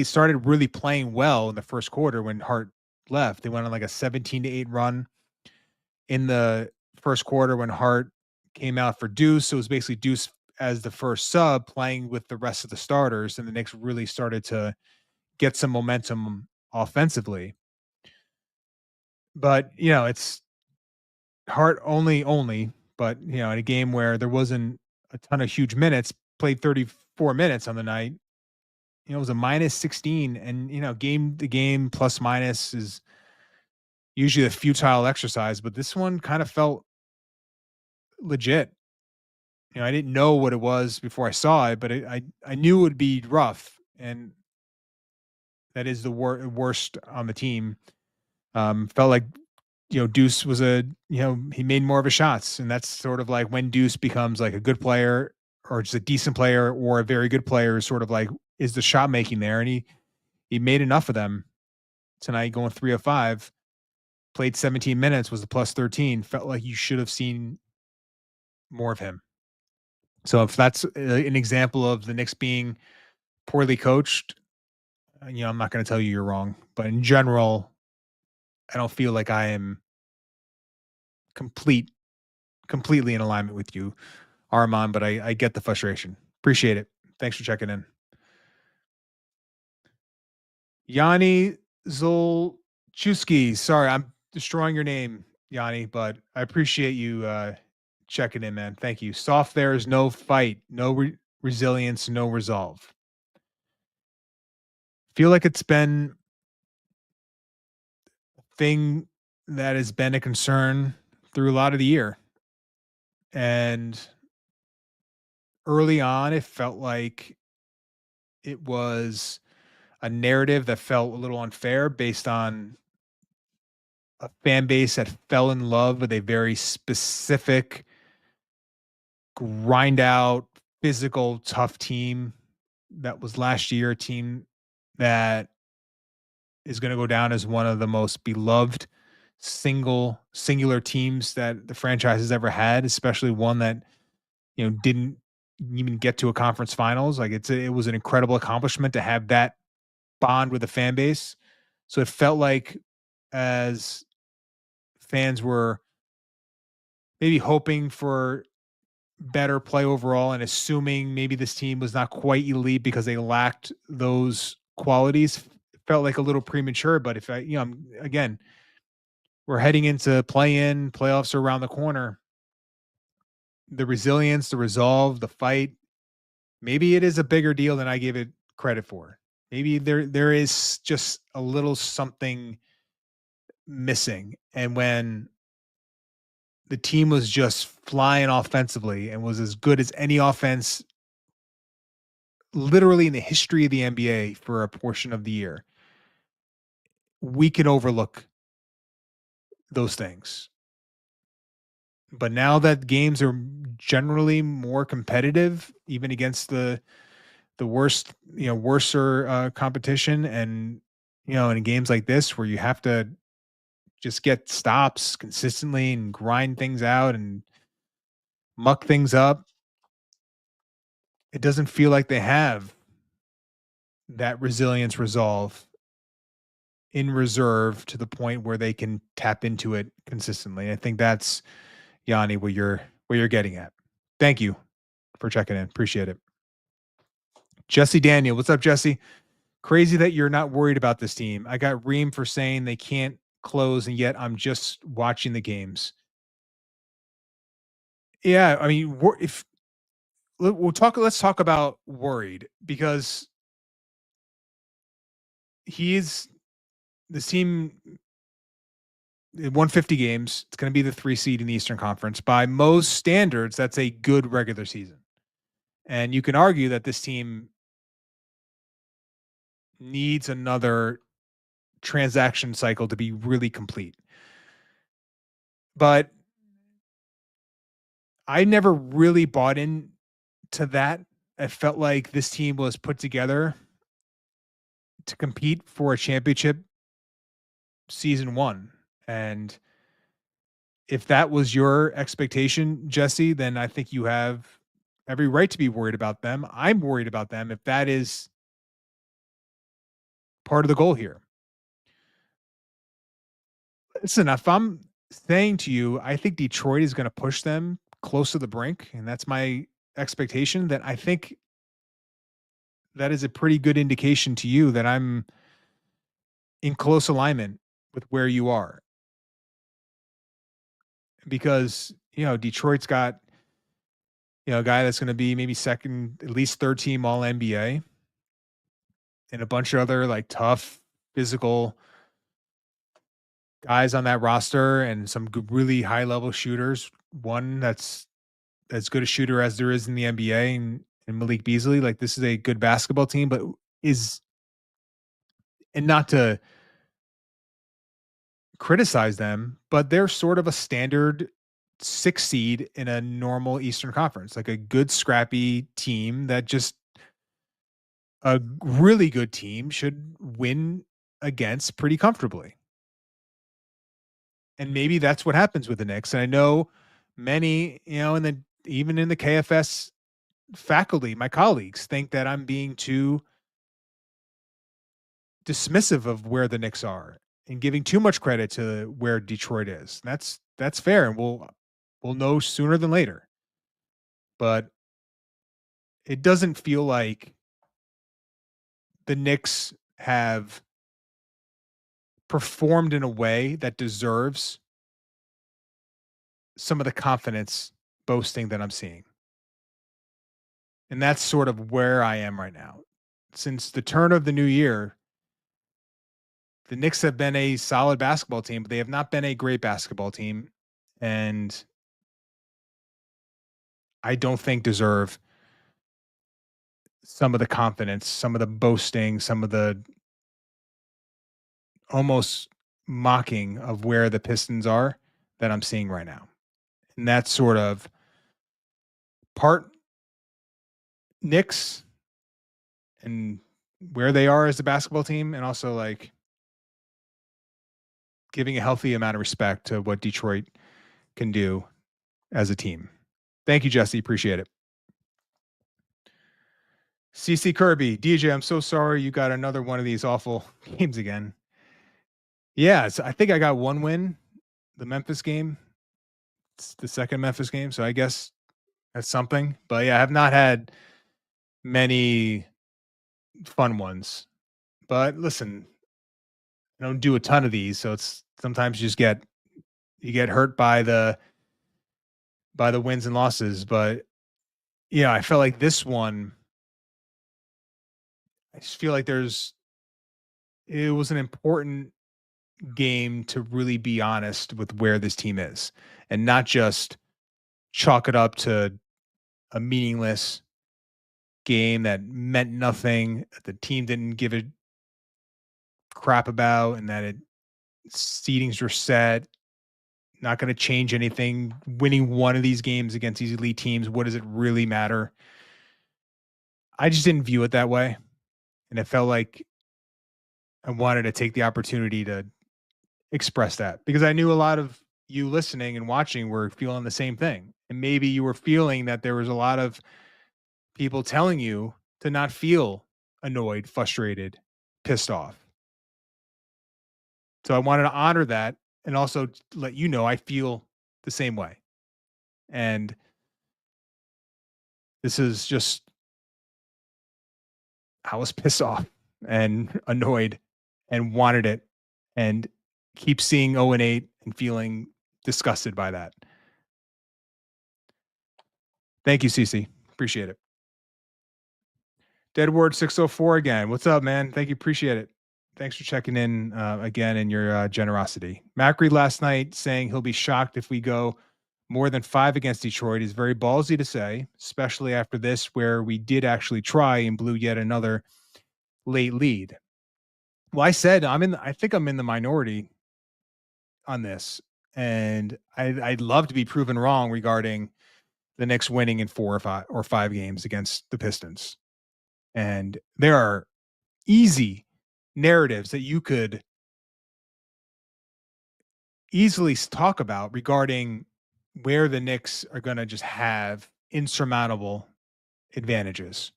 started really playing well in the first quarter when Hart left. They went on a 17-8 run in the first quarter when Hart came out for Deuce. So it was basically Deuce as the first sub playing with the rest of the starters, and the Knicks really started to get some momentum offensively. But, it's Hart only, but, in a game where there wasn't a ton of huge minutes, played 34 minutes on the night. It was a -16, and, game to game plus minus is, usually a futile exercise, but this one kind of felt legit. I didn't know what it was before I saw it, but I knew it would be rough, and that is the worst on the team. Felt like Deuce was he made more of his shots, and that's sort of like when Deuce becomes like a good player or just a decent player or a very good player. Is sort of like, is the shot making there, and he made enough of them tonight, going 3 of 5. Played 17 minutes, was the plus 13. Felt like you should have seen more of him. So if that's an example of the Knicks being poorly coached, I'm not going to tell you you're wrong. But in general, I don't feel like I am completely in alignment with you, Armand, but I get the frustration. Appreciate it. Thanks for checking in. Yanni Zolchewski. Sorry, I'm destroying your name, Yanni, but I appreciate you checking in, man. Thank you. Soft there is no fight, no resilience, no resolve. Feel like it's been a thing that has been a concern through a lot of the year. And early on, it felt like it was a narrative that felt a little unfair based on a fan base that fell in love with a very specific, grind out, physical, tough team that was last year, a team that is going to go down as one of the most beloved singular teams that the franchise has ever had, especially one that didn't even get to a conference finals. Like it was an incredible accomplishment to have that bond with the fan base. So it felt like, as fans were maybe hoping for better play overall and assuming maybe this team was not quite elite because they lacked those qualities, it felt like a little premature. But if again, we're heading into playoffs are around the corner. The resilience, the resolve, the fight, maybe it is a bigger deal than I gave it credit for. Maybe there is just a little something missing. And when the team was just flying offensively and was as good as any offense literally in the history of the NBA for a portion of the year, we can overlook those things. But now that games are generally more competitive, even against the worser competition, and in games like this where you have to just get stops consistently and grind things out and muck things up, it doesn't feel like they have that resilience, resolve in reserve to the point where they can tap into it consistently. I think that's, Yanni, what you're getting at. Thank you for checking in. Appreciate it. Jesse Daniel, what's up, Jesse? Crazy that you're not worried about this team. I got reamed for saying they can't close, and yet I'm just watching the games. Yeah, I mean, if let's talk about worried, because this team won 50 games. It's going to be the 3 seed in the Eastern Conference. By most standards, that's a good regular season. And you can argue that this team needs another transaction cycle to be really complete. But I never really bought in to that. I felt like this team was put together to compete for a championship season 1. And if that was your expectation, Jesse, then I think you have every right to be worried about them. I'm worried about them if that is part of the goal here. Listen, if I'm saying to you, I think Detroit is going to push them close to the brink, and that's my expectation, then I think that is a pretty good indication to you that I'm in close alignment with where you are. Because, Detroit's got, a guy that's going to be maybe second, at least third team all NBA, and a bunch of other like tough, physical guys on that roster and some really high level shooters. One that's as good a shooter as there is in the NBA, and Malik Beasley. Like, this is a good basketball team, but is and not to criticize them, but they're sort of a standard 6 seed in a normal Eastern Conference, like a good scrappy team that just a really good team should win against pretty comfortably. And maybe that's what happens with the Knicks. And I know many, even in the KFS faculty, my colleagues think that I'm being too dismissive of where the Knicks are and giving too much credit to where Detroit is. That's fair, and we'll know sooner than later. But it doesn't feel like the Knicks have performed in a way that deserves some of the confidence boasting that I'm seeing. And that's sort of where I am right now. Since the turn of the new year, the Knicks have been a solid basketball team, but they have not been a great basketball team. And I don't think deserve some of the confidence, some of the boasting, some of the almost mocking of where the Pistons are that I'm seeing right now. And that's sort of part Knicks and where they are as a basketball team, and also like giving a healthy amount of respect to what Detroit can do as a team. Thank you, Jesse. Appreciate it. CC Kirby, DJ, I'm so sorry you got another one of these awful games again. Yeah, so I think I got one win, the Memphis game. It's the second Memphis game, so I guess that's something. But yeah, I have not had many fun ones. But listen, I don't do a ton of these, so it's sometimes you get hurt by the wins and losses. But yeah, I felt like this one, I just feel like it was an important game to really be honest with where this team is and not just chalk it up to a meaningless game that meant nothing, that the team didn't give a crap about, and that seedings were set, not going to change anything. Winning one of these games against these elite teams, what does it really matter? I just didn't view it that way. And it felt like I wanted to take the opportunity to express that because I knew a lot of you listening and watching were feeling the same thing. And maybe you were feeling that there was a lot of people telling you to not feel annoyed, frustrated, pissed off. So I wanted to honor that and also let you know I feel the same way. And this is just, I was pissed off and annoyed and wanted it and keep seeing 0-8 and feeling disgusted by that. Thank you, Cece. Appreciate it. Deadward 604 again. What's up, man? Thank you. Appreciate it. Thanks for checking in again and your generosity. Macri last night saying he'll be shocked if we go more than 5 against Detroit is very ballsy to say, especially after this, where we did actually try and blew yet another late lead. Well, I said I think I'm in the minority on this, and I'd love to be proven wrong regarding the Knicks winning in 4 or 5 games against the Pistons. And there are easy narratives that you could easily talk about regarding where the Knicks are going to just have insurmountable advantages.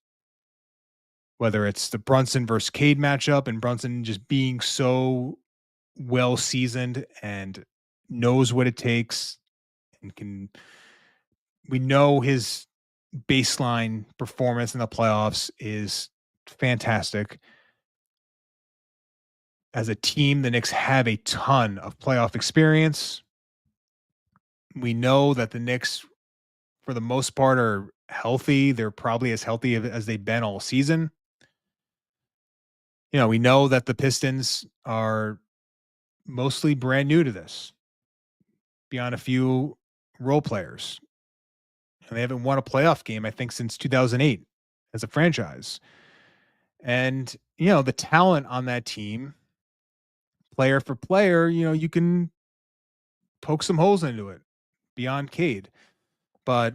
Whether it's the Brunson versus Cade matchup and Brunson just being so well seasoned and knows what it takes and we know his baseline performance in the playoffs is fantastic. As a team, the Knicks have a ton of playoff experience. We know that the Knicks, for the most part, are healthy. They're probably as healthy as they've been all season. We know that the Pistons are mostly brand new to this, beyond a few role players. And they haven't won a playoff game, I think, since 2008 as a franchise. And, the talent on that team, player for player, you can poke some holes into it beyond Cade. But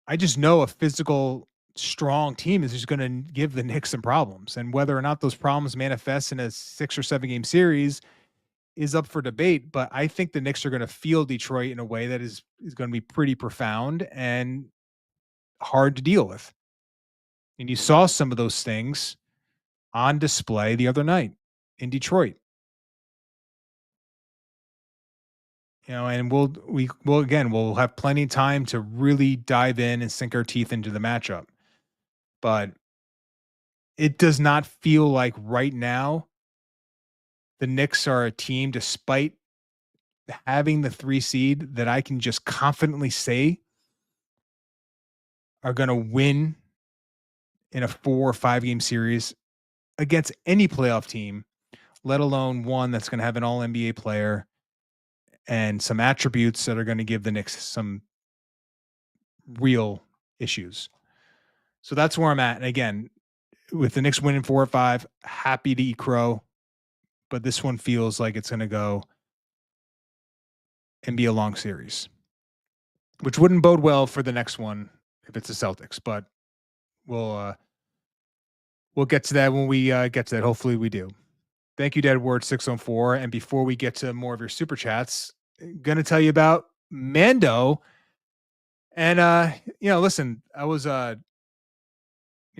I just know a physical, strong team is just going to give the Knicks some problems. And whether or not those problems manifest in a 6 or 7 game series is up for debate. But I think the Knicks are going to feel Detroit in a way that is going to be pretty profound and hard to deal with. And you saw some of those things on display the other night in Detroit. And we'll have plenty of time to really dive in and sink our teeth into the matchup. But it does not feel like right now the Knicks are a team, despite having the 3 seed, that I can just confidently say are going to win in a 4 or 5 game series against any playoff team, let alone one that's going to have an all NBA player and some attributes that are going to give the Knicks some real issues. So that's where I'm at. And again, with the Knicks winning 4 or 5, happy to eat crow, but this one feels like it's going to go and be a long series, which wouldn't bode well for the next one if it's the Celtics. But we'll get to that when we get to that. Hopefully, we do. Thank you, Deadward604. And before we get to more of your super chats, going to tell you about Mando. And listen, I was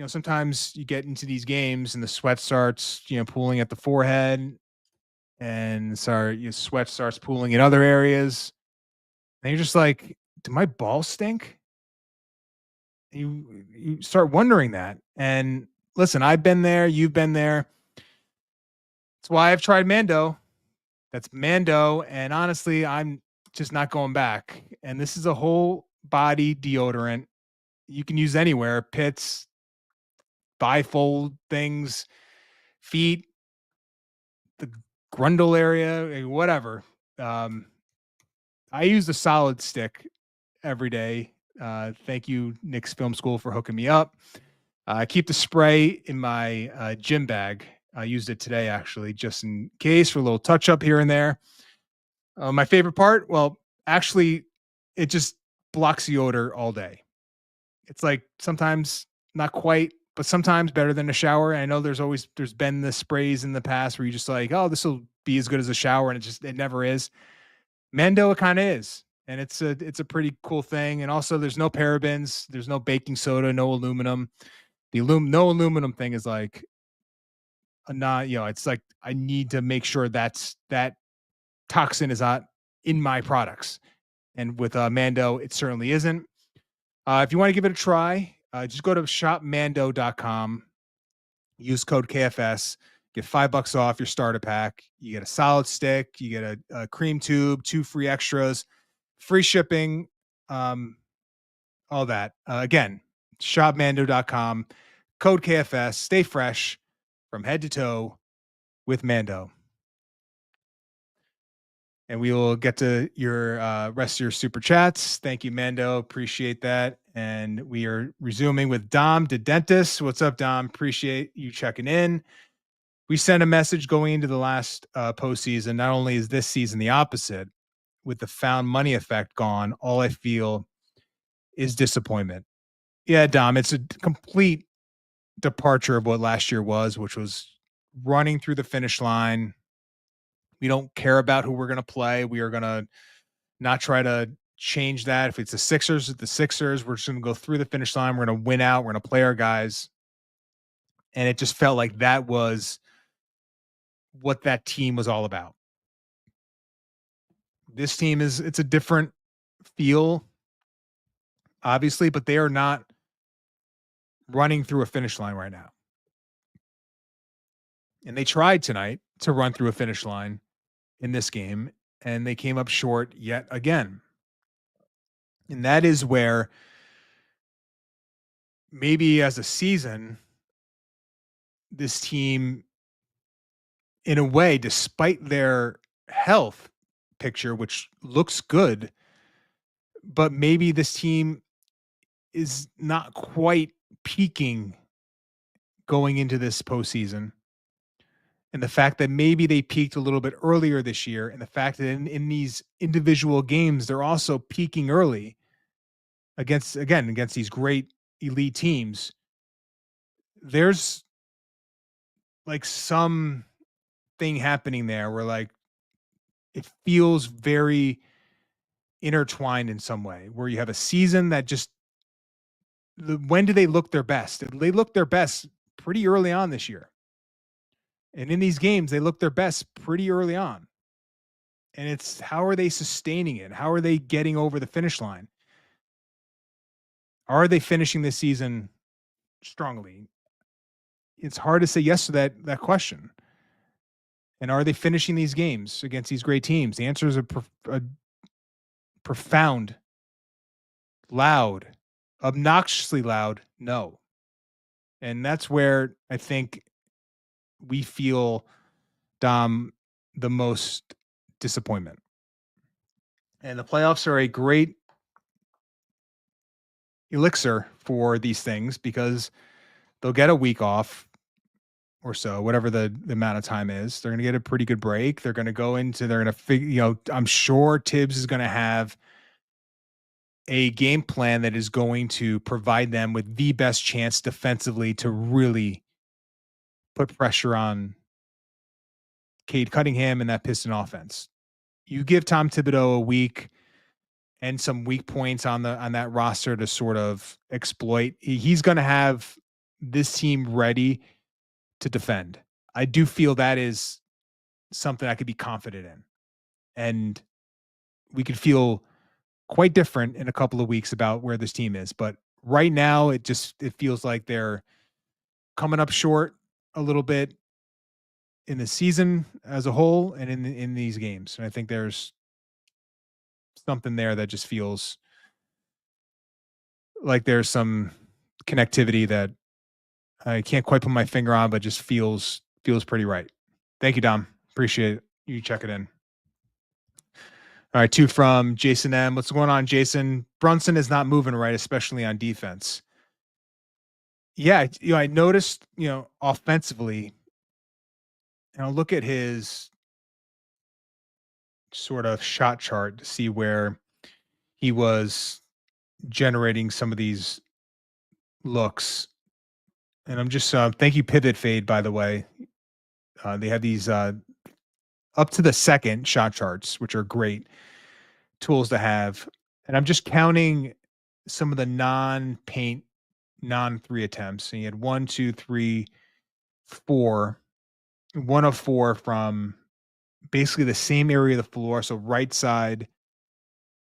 sometimes you get into these games and the sweat starts, pooling at the forehead, and your sweat starts pooling in other areas. And you're just like, do my balls stink? You start wondering that. And listen, I've been there, you've been there. That's why I've tried Mando. That's Mando. And honestly, I'm just not going back. And this is a whole body deodorant you can use anywhere: pits, bifold things, feet, the grundle area, whatever. I use the solid stick every day. Thank you, Knicks Film School, for hooking me up. I keep the spray in my gym bag. I used it today, actually, just in case, for a little touch up here and there. My favorite part, well, actually, it just blocks the odor all day. It's like sometimes not quite, but sometimes better than a shower. And I know there's been the sprays in the past where you just like, oh, this will be as good as a shower, and it never is. Mando, it kind of is. And it's a pretty cool thing. And also, there's no parabens, there's no baking soda, no aluminum. The no aluminum thing is like it's like I need to make sure that toxin is not in my products. And with Mando, it certainly isn't. If you want to give it a try, just go to shopmando.com. Use code KFS. Get $5 off your starter pack. You get a solid stick. You get a cream tube, 2 free extras, free shipping, all that. Again, shopmando.com. Code KFS. Stay fresh from head to toe with Mando. And we will get to your rest of your super chats. Thank you, Mando. Appreciate that. And we are resuming with Dom the Dentist. What's up, Dom? Appreciate you checking in. We sent a message going into the last postseason. Not only is this season the opposite, with the found money effect gone, all I feel is disappointment. Yeah, Dom, it's a complete departure of what last year was, which was running through the finish line. We don't care about who we're going to play. We are going to not try to change that. If it's the Sixers, we're just going to go through the finish line. We're going to win out. We're going to play our guys. And it just felt like that was what that team was all about. This team it's a different feel, obviously, but they are not running through a finish line right now. And they tried tonight to run through a finish line in this game, and they came up short yet again. And that is where maybe as a season, this team in a way, despite their health picture, which looks good, but maybe this team is not quite peaking going into this postseason. And the fact that maybe they peaked a little bit earlier this year, and the fact that in these individual games, they're also peaking early against these great elite teams. There's like some thing happening there where like it feels very intertwined in some way, where you have a season that just when do they look their best? They look their best pretty early on this year. And in these games, they look their best pretty early on. And it's how are they sustaining it? How are they getting over the finish line? Are they finishing this season strongly? It's hard to say yes to that question. And are they finishing these games against these great teams? The answer is a profound, loud, obnoxiously loud no. And that's where I think we feel, Dom, the most disappointment. And the playoffs are a great elixir for these things because they'll get a week off or so, whatever the amount of time is. They're going to get a pretty good break. They're going to go into, they're going to figure, I'm sure Tibbs is going to have a game plan that is going to provide them with the best chance defensively to really put pressure on Cade Cunningham and that Piston offense. You give Tom Thibodeau a week and some weak points on that roster to sort of exploit. He's going to have this team ready to defend. I do feel that is something I could be confident in. And we could feel quite different in a couple of weeks about where this team is. But right now, it feels like they're coming up short a little bit in the season as a whole and in these games. And I think there's something there that just feels like there's some connectivity that I can't quite put my finger on, but just feels pretty right. Thank you, Dom. Appreciate you checking in. All right, 2 from Jason M. What's going on, Jason? Brunson is not moving right, especially on defense. Yeah, I noticed, offensively, and I'll look at his sort of shot chart to see where he was generating some of these looks. And I'm just thank you, Pivot Fade, by the way. They have these up to the second shot charts, which are great tools to have. And I'm just counting some of the non-paint, non-3 attempts. And he had 1, 2, 3, 4, 1 of 4 from basically the same area of the floor. So right side.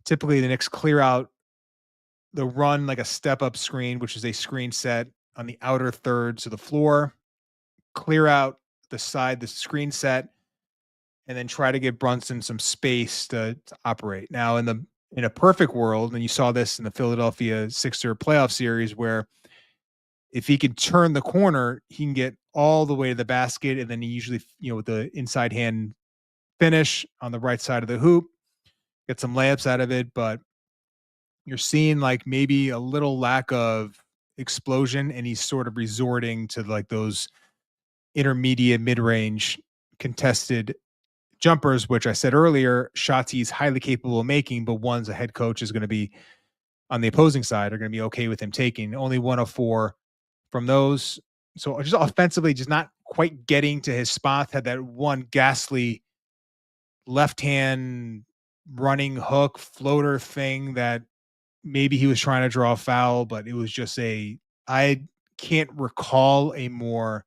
Typically the Knicks clear out the run like a step-up screen, which is a screen set on the outer thirds of the floor, clear out the side, the screen set, and then try to give Brunson some space to operate. Now, in a perfect world, and you saw this in the Philadelphia Sixer playoff series, where if he could turn the corner, he can get all the way to the basket, and then he usually, with the inside hand finish on the right side of the hoop, get some layups out of it. But you're seeing like maybe a little lack of explosion, and he's sort of resorting to like those intermediate mid-range contested jumpers, which I said earlier, shots he's highly capable of making, but ones a head coach is going to be on the opposing side are going to be okay with him taking. Only 1 of 4 from those. So just offensively, just not quite getting to his spot. Had that one ghastly left hand running hook floater thing that maybe he was trying to draw a foul, but it was just I can't recall a more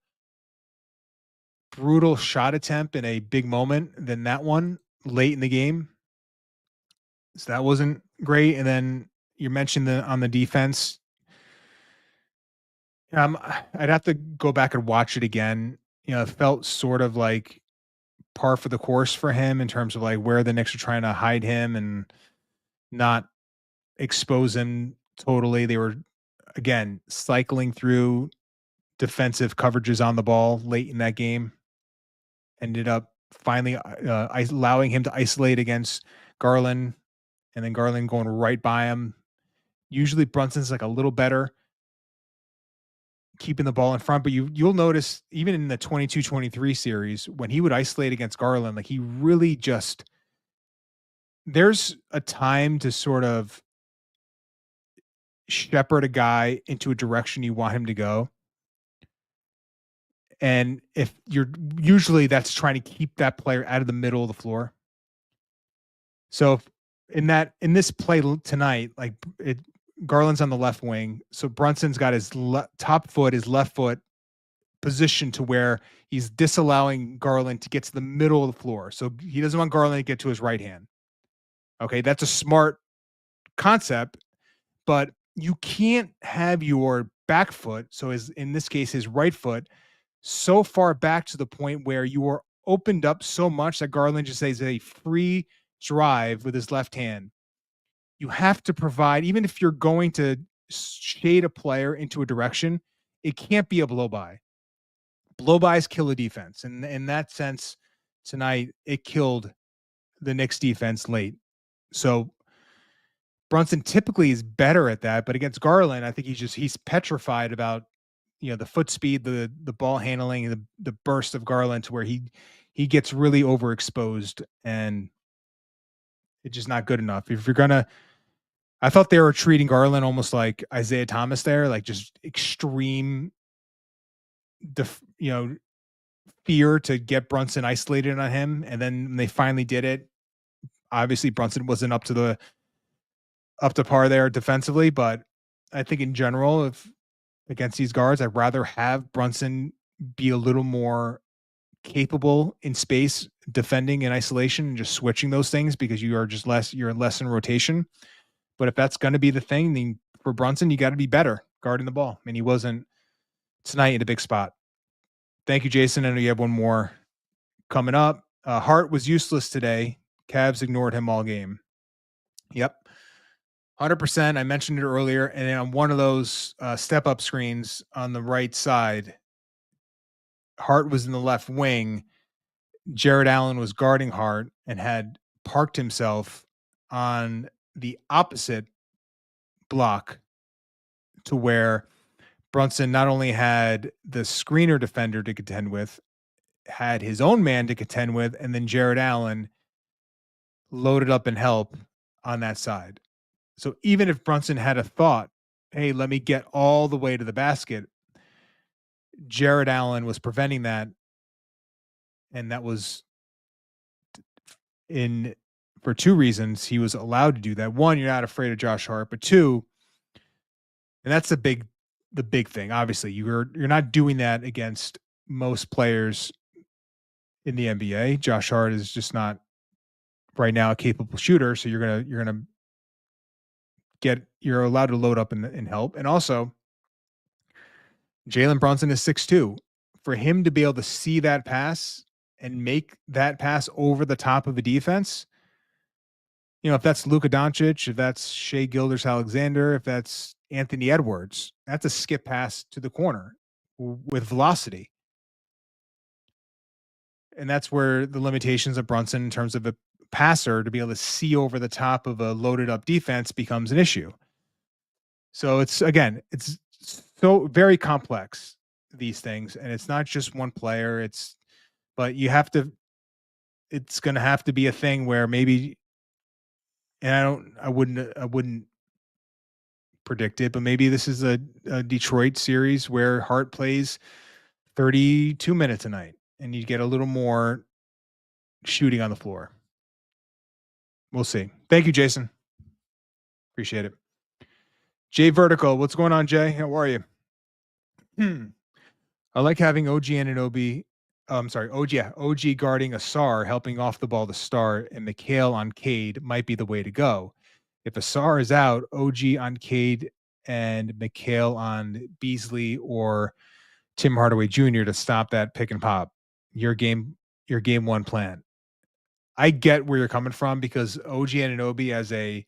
brutal shot attempt in a big moment than that one late in the game. So that wasn't great. And then you mentioned on the defense. I'd have to go back and watch it again. It felt sort of like par for the course for him in terms of like where the Knicks are trying to hide him and not expose him totally. They were, again, cycling through defensive coverages on the ball late in that game. ended up finally allowing him to isolate against Garland, and then Garland going right by him. Usually Brunson's like a little better keeping the ball in front, but you'll notice even in the 22-23 series when he would isolate against Garland, like he really just there's a time to sort of shepherd a guy into a direction you want him to go. And if you're usually that's trying to keep that player out of the middle of the floor. So in this play tonight, like Garland's on the left wing, so Brunson's got his top foot, his left foot positioned to where he's disallowing Garland to get to the middle of the floor. So he doesn't want Garland to get to his right hand. Okay, that's a smart concept, but you can't have your back foot, so in this case his right foot, so far back to the point where you are opened up so much that Garland just says a free drive with his left hand. You have to provide, even if you're going to shade a player into a direction, it can't be a blow by. Blow bys kill a defense. And in that sense, tonight, it killed the Knicks defense late. So Brunson typically is better at that, but against Garland, I think he's petrified about the foot speed, the ball handling, the burst of Garland to where he gets really overexposed, and it's just not good enough. If you're gonna, I thought they were treating Garland almost like Isaiah Thomas there, like just extreme, fear to get Brunson isolated on him, and then when they finally did it, obviously Brunson wasn't up to par there defensively, but I think in general, if against these guards, I'd rather have Brunson be a little more capable in space, defending in isolation, and just switching those things because you're less in rotation. But if that's going to be the thing, then for Brunson, you got to be better guarding the ball. I mean, he wasn't tonight in a big spot. Thank you, Jason. I know you have one more coming up. Hart was useless today. Cavs ignored him all game. Yep. 100%. I mentioned it earlier. And then on one of those step-up screens on the right side, Hart was in the left wing. Jared Allen was guarding Hart and had parked himself on the opposite block to where Brunson not only had the screener defender to contend with, had his own man to contend with, and then Jared Allen loaded up and help on that side. So even if Brunson had a thought, hey, let me get all the way to the basket, Jared Allen was preventing that. And that was for two reasons. He was allowed to do that. One, you're not afraid of Josh Hart, but two, and that's the big thing. Obviously, you're not doing that against most players in the NBA. Josh Hart is just not right now a capable shooter, so you're allowed to load up and help. And also, Jalen Brunson is 6'2". For him to be able to see that pass and make that pass over the top of a defense, if that's Luka Doncic, if that's Shai Gilgeous-Alexander, if that's Anthony Edwards, that's a skip pass to the corner with velocity. And that's where the limitations of Brunson in terms of a passer to be able to see over the top of a loaded up defense becomes an issue. So it's so very complex, these things, and it's not just one player. It's going to have to be a thing where maybe, and I wouldn't predict it, but maybe this is a Detroit series where Hart plays 32 minutes a night and you get a little more shooting on the floor. We'll see. Thank you, Jason. Appreciate it. Jay Vertical, what's going on, Jay? How are you? I like having OG Anunoby. OG guarding Asar, helping off the ball to start, and McHale on Cade might be the way to go. If Asar is out, OG on Cade and McHale on Beasley or Tim Hardaway Jr. to stop that pick and pop. Your game one plan. I get where you're coming from because OG Anunoby as a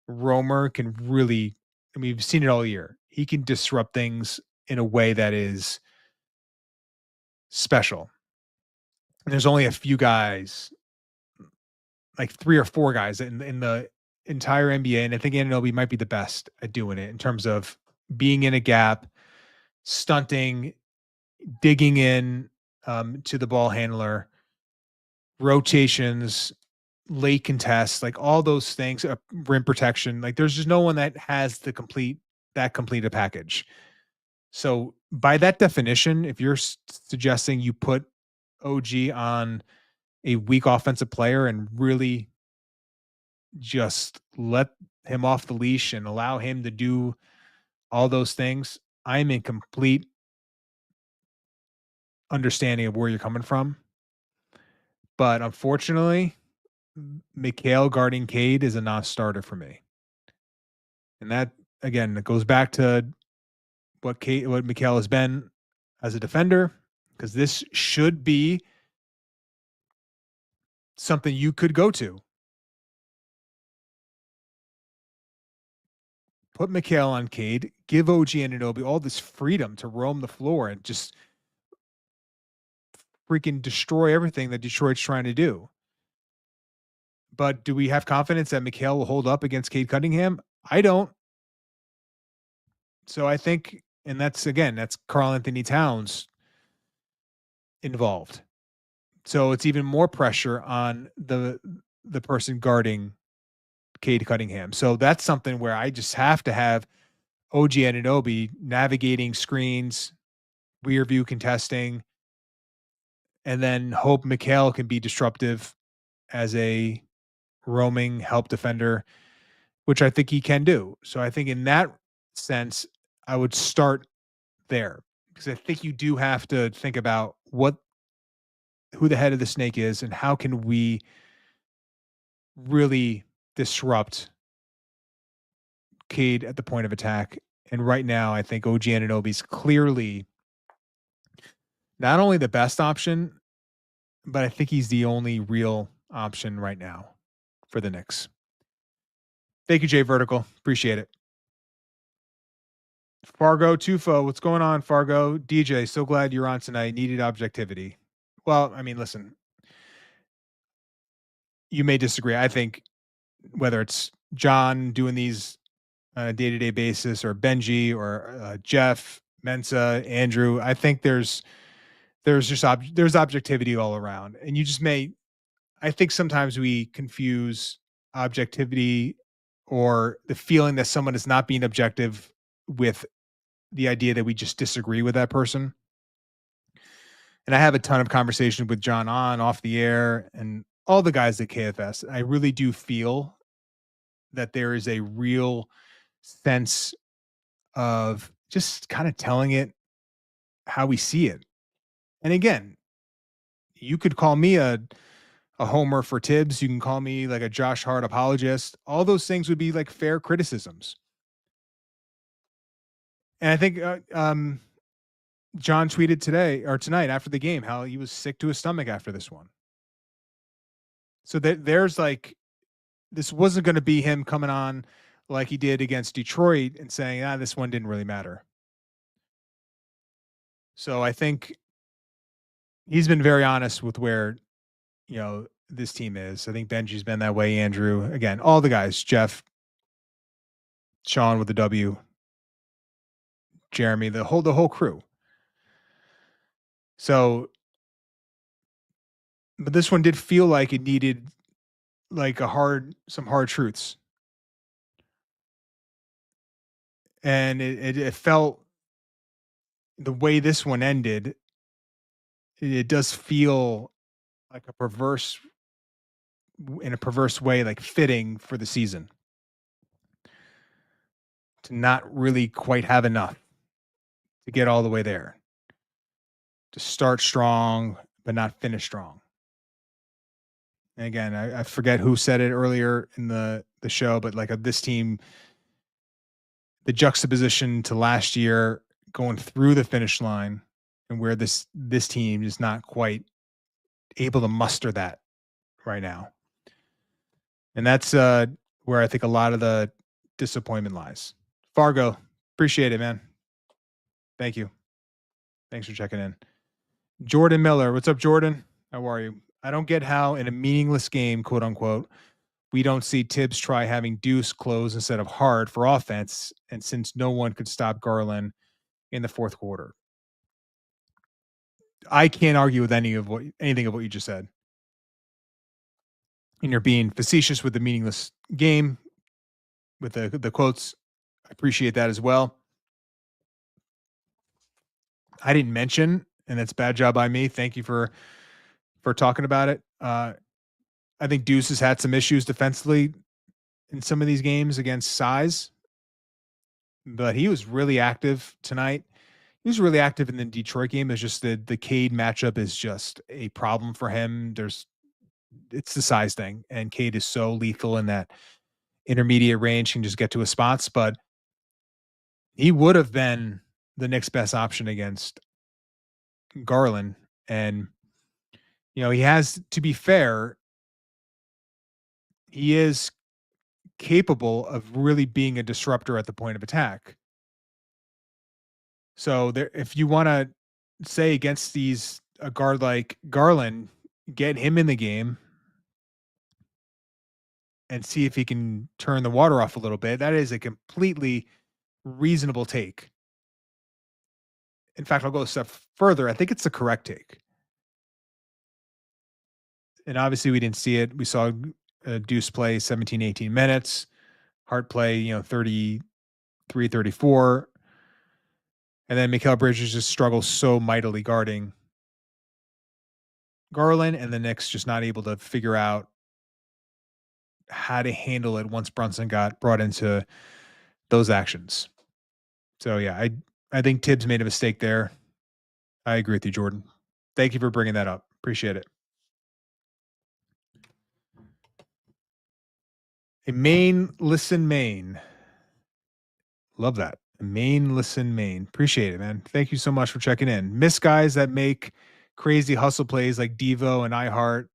roamer can really, we've seen it all year. He can disrupt things in a way that is special. there's only a few guys, like 3 or 4 guys in the entire NBA, and I think Anunoby might be the best at doing it in terms of being in a gap, stunting, digging in, to the ball handler, rotations, late contests, like all those things, rim protection. Like there's just no one that has that complete a package. So by that definition, if you're suggesting you put OG on a weak offensive player and really just let him off the leash and allow him to do all those things, I'm in complete understanding of where you're coming from. But unfortunately, Mikal guarding Cade is a non-starter for me. And that, again, it goes back to what Mikal has been as a defender, because this should be something you could go to. Put Mikal on Cade, give OG Anunoby all this freedom to roam the floor and just freaking destroy everything that Detroit's trying to do. But do we have confidence that Mikal will hold up against Cade Cunningham? I don't. So I think, and that's Karl Anthony Towns involved. So it's even more pressure on the person guarding Cade Cunningham. So that's something where I just have to have OG Anunoby navigating screens, rear view contesting, and then hope Mikal can be disruptive as a roaming help defender, which I think he can do. So I think in that sense, I would start there, because I think you do have to think about who the head of the snake is and how can we really disrupt Cade at the point of attack. And right now, I think OG Anunoby is clearly not only the best option, but I think he's the only real option right now for the Knicks. Thank you, Jay Vertical. Appreciate it. Fargo Tufo, what's going on, Fargo? DJ, so glad you're on tonight. Needed objectivity. Well, I mean, listen, you may disagree. I think whether it's John doing these on a day-to-day basis, or Benji, or Jeff, Mensa, Andrew, I think there's just there's objectivity all around, and you just may. I think sometimes we confuse objectivity or the feeling that someone is not being objective with the idea that we just disagree with that person. And I have a ton of conversation with John off the air, and all the guys at KFS. I really do feel that there is a real sense of just kind of telling it how we see it. And again, you could call me a homer for Tibbs. You can call me like a Josh Hart apologist. All those things would be like fair criticisms. And I think John tweeted tonight after the game how he was sick to his stomach after this one. So there's like, this wasn't going to be him coming on like he did against Detroit and saying, this one didn't really matter. So I think he's been very honest with where, this team is. I think Benji's been that way. Andrew, again, all the guys, Jeff, Sean with the W, Jeremy, the whole crew. So, but this one did feel like it needed like some hard truths. And it felt, the way this one ended, it does feel like in a perverse way, like fitting for the season to not really quite have enough to get all the way there, to start strong but not finish strong. And again, I forget who said it earlier in the show, but like this team, the juxtaposition to last year, going through the finish line, and where this team is not quite able to muster that right now. And that's where I think a lot of the disappointment lies. Fargo, appreciate it, man. Thank you. Thanks for checking in. Jordan Miller. What's up, Jordan? How are you? I don't get how in a meaningless game, quote unquote, we don't see Tibbs try having Deuce close instead of Hart for offense, and since no one could stop Garland in the fourth quarter. I can't argue with anything of what you just said. And you're being facetious with the meaningless game with the quotes. I appreciate that as well. I didn't mention, and that's a bad job by me. Thank you for talking about it. I think Deuce has had some issues defensively in some of these games against size, but he was really active tonight. He was really active in the Detroit game. It's just the Cade matchup is just a problem for him. It's the size thing, and Cade is so lethal in that intermediate range, can just get to his spots. But he would have been the next best option against Garland, and he has, to be fair, he is capable of really being a disruptor at the point of attack. So there, if you want to say against a guard like Garland, get him in the game and see if he can turn the water off a little bit. That is a completely reasonable take. In fact, I'll go a step further. I think it's the correct take. And obviously we didn't see it. We saw Deuce play 17, 18 minutes, Hart play, 33, 34. And then Mikal Bridges just struggles so mightily guarding Garland, and the Knicks just not able to figure out how to handle it once Brunson got brought into those actions. So yeah, I think Tibbs made a mistake there. I agree with you, Jordan. Thank you for bringing that up. Appreciate it. A Maine listen Maine. Love that. Maine listen Maine. Appreciate it, man. Thank you so much for checking in. Miss guys that make crazy hustle plays like Devo and iHeart.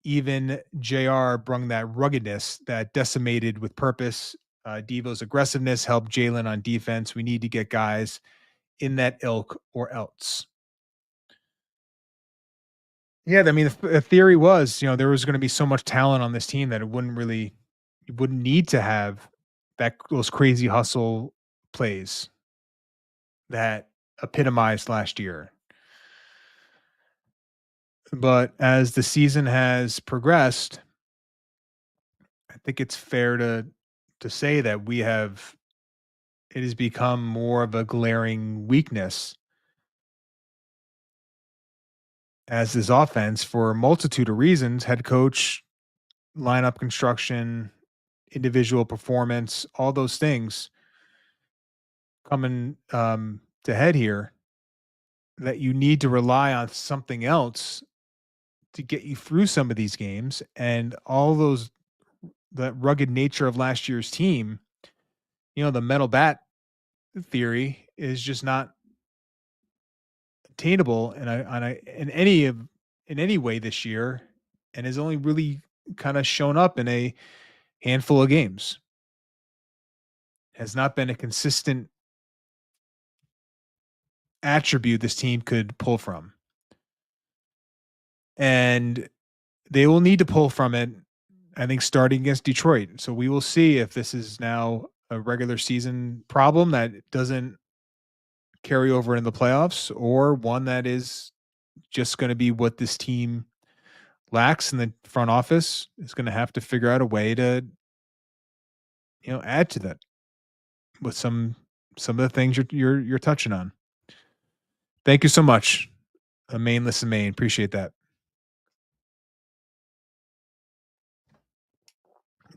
Even JR brung that ruggedness that decimated with purpose. Devo's aggressiveness helped Jalen on defense. We need to get guys in that ilk or else. Yeah, I mean, the theory was, there was going to be so much talent on this team that you wouldn't need to have those crazy hustle plays that epitomized last year. But as the season has progressed, I think it's fair to say that it has become more of a glaring weakness as this offense for a multitude of reasons, head coach, lineup construction, individual performance, all those things coming to head here, that you need to rely on something else to get you through some of these games. And that rugged nature of last year's team, the metal bat theory is just not attainable in any way this year, and has only really kind of shown up in a handful of games. Has not been a consistent attribute this team could pull from. And they will need to pull from it, I think, starting against Detroit. So we will see if this is now a regular season problem that doesn't carry over in the playoffs, or one that is just going to be what this team lacks, and the front office is going to have to figure out a way to add to that with some of the things you're touching on. Thank you so much. Maine listen Maine. Appreciate that.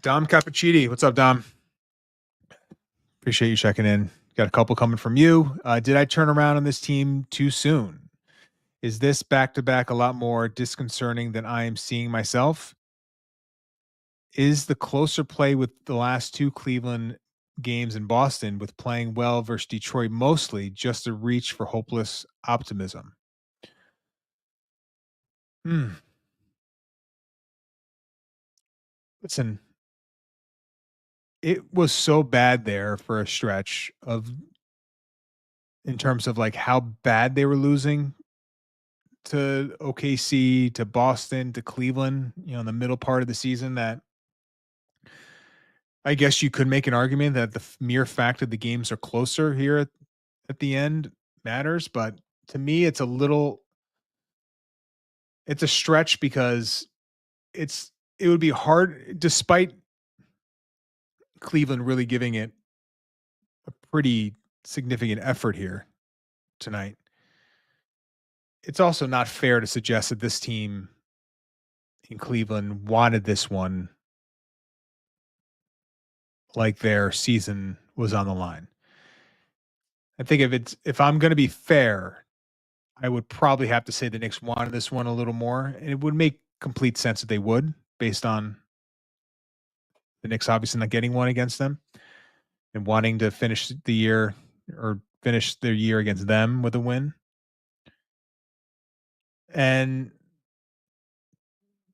Dom Cappuccini. What's up, Dom? Appreciate you checking in. Got a couple coming from you. Did I turn around on this team too soon? Is this back-to-back a lot more disconcerting than I am seeing myself? Is the closer play with the last two Cleveland games in Boston, with playing well versus Detroit mostly, just a reach for hopeless optimism? Listen, it was so bad there for a stretch in terms of like how bad they were losing to OKC, to Boston, to Cleveland, in the middle part of the season, that I guess you could make an argument that the mere fact that the games are closer here at the end matters. But to me, it's a stretch because it would be hard, despite Cleveland really giving it a pretty significant effort here tonight. It's also not fair to suggest that this team in Cleveland wanted this one like their season was on the line. I think if I'm going to be fair, I would probably have to say the Knicks wanted this one a little more, and it would make complete sense that they would, based on the Knicks obviously not getting one against them and wanting to finish the year or finish their year against them with a win. And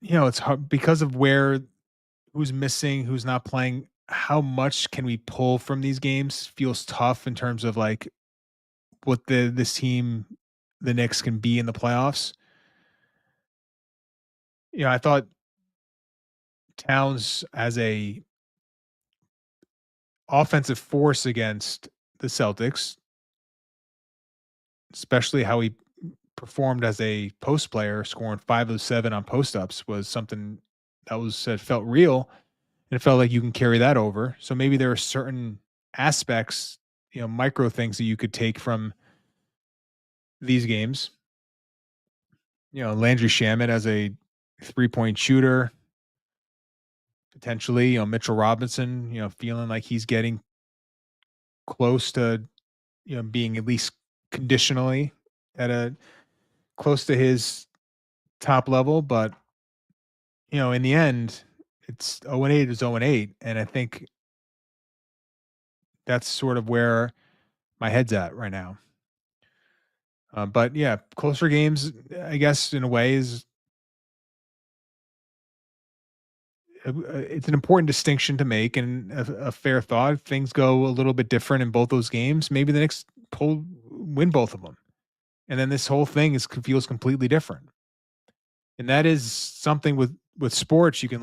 it's hard because of who's missing, who's not playing. How much can we pull from these games feels tough in terms of like what this team, the Knicks, can be in the playoffs. I thought Towns as a offensive force against the Celtics, especially how he performed as a post player, scoring 5 of 7 on post ups, was something that felt real, and it felt like you can carry that over. So maybe there are certain aspects, micro things that you could take from these games. Landry Shamet as a 3-point shooter, potentially, Mitchell Robinson, feeling like he's getting close to, being at least conditionally close to his top level. But, in the end, it's 0-8 is 0-8. And I think that's sort of where my head's at right now. But yeah, closer games, I guess, in a way, is it's an important distinction to make, and a fair thought. If things go a little bit different in both those games, maybe the Knicks win both of them, and then this whole thing feels completely different. And that is something with sports. You can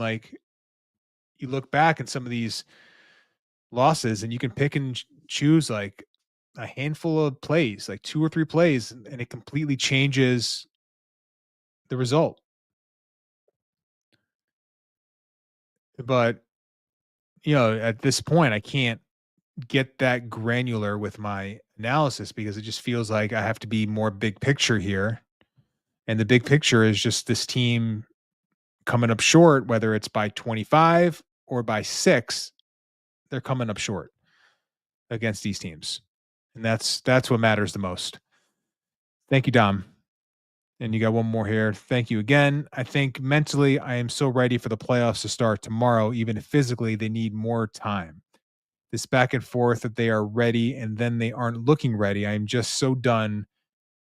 you look back at some of these losses, and you can pick and choose like a handful of plays, like 2 or 3 plays, and it completely changes the result. But at this point, I can't get that granular with my analysis because it just feels like I have to be more big picture here. And the big picture is just this team coming up short, whether it's by 25 or by 6, they're coming up short against these teams. And that's what matters the most. Thank you, Dom. And you got one more here. Thank you again. I think mentally I am so ready for the playoffs to start tomorrow, even if physically they need more time. This back and forth that they are ready and then they aren't looking ready. I am just so done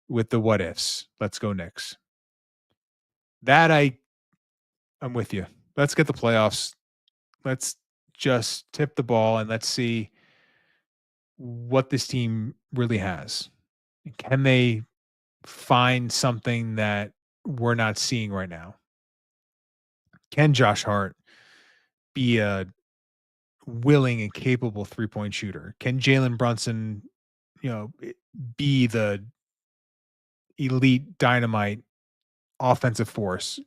with the what ifs. Let's go Knicks. I'm with you. Let's get the playoffs. Let's just tip the ball and let's see what this team really has. Can they find something that we're not seeing right now? Can Josh Hart be a willing and capable 3-point shooter? Can Jalen Brunson, be the elite dynamite offensive force?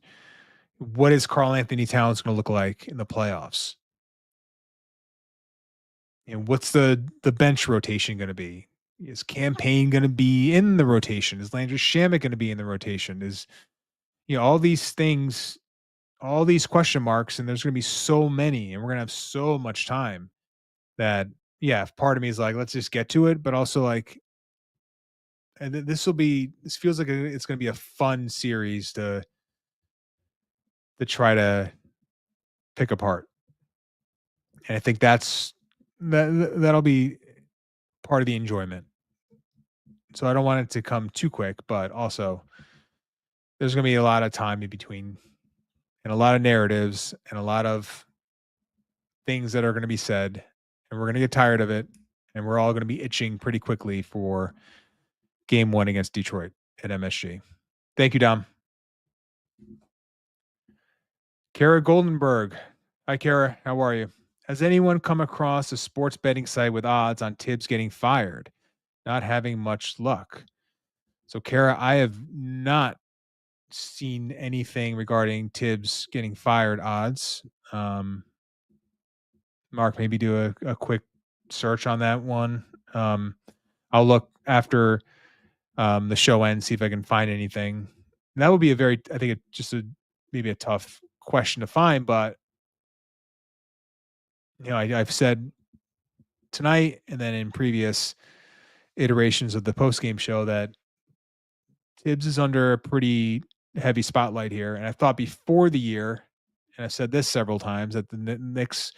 What is Karl Anthony Towns going to look like in the playoffs? And what's the bench rotation going to be? Is Campaign going to be in the rotation? Is Landry Shamet going to be in the rotation? Is all these things, all these question marks, and there's going to be so many, and we're going to have so much time that if part of me is like, let's just get to it, but also like, and this feels like it's going to be a fun series to try to pick apart. And I think that'll be part of the enjoyment. So I don't want it to come too quick, but also there's going to be a lot of time in between and a lot of narratives and a lot of things that are going to be said, and we're going to get tired of it, and we're all going to be itching pretty quickly for game 1 against Detroit at MSG. Thank you, Dom. Kara Goldenberg. Hi, Kara. How are you? Has anyone come across a sports betting site with odds on Tibbs getting fired? Not having much luck. So, Kara, I have not seen anything regarding Tibbs getting fired odds. Um, Mark, maybe do a quick search on that one. I'll look after the show ends, see if I can find anything. And that would be I think, maybe a tough question to find, but I've said tonight and then in previous iterations of the postgame show that Tibbs is under a pretty heavy spotlight here. And I thought before the year, and I've said this several times, that the Knicks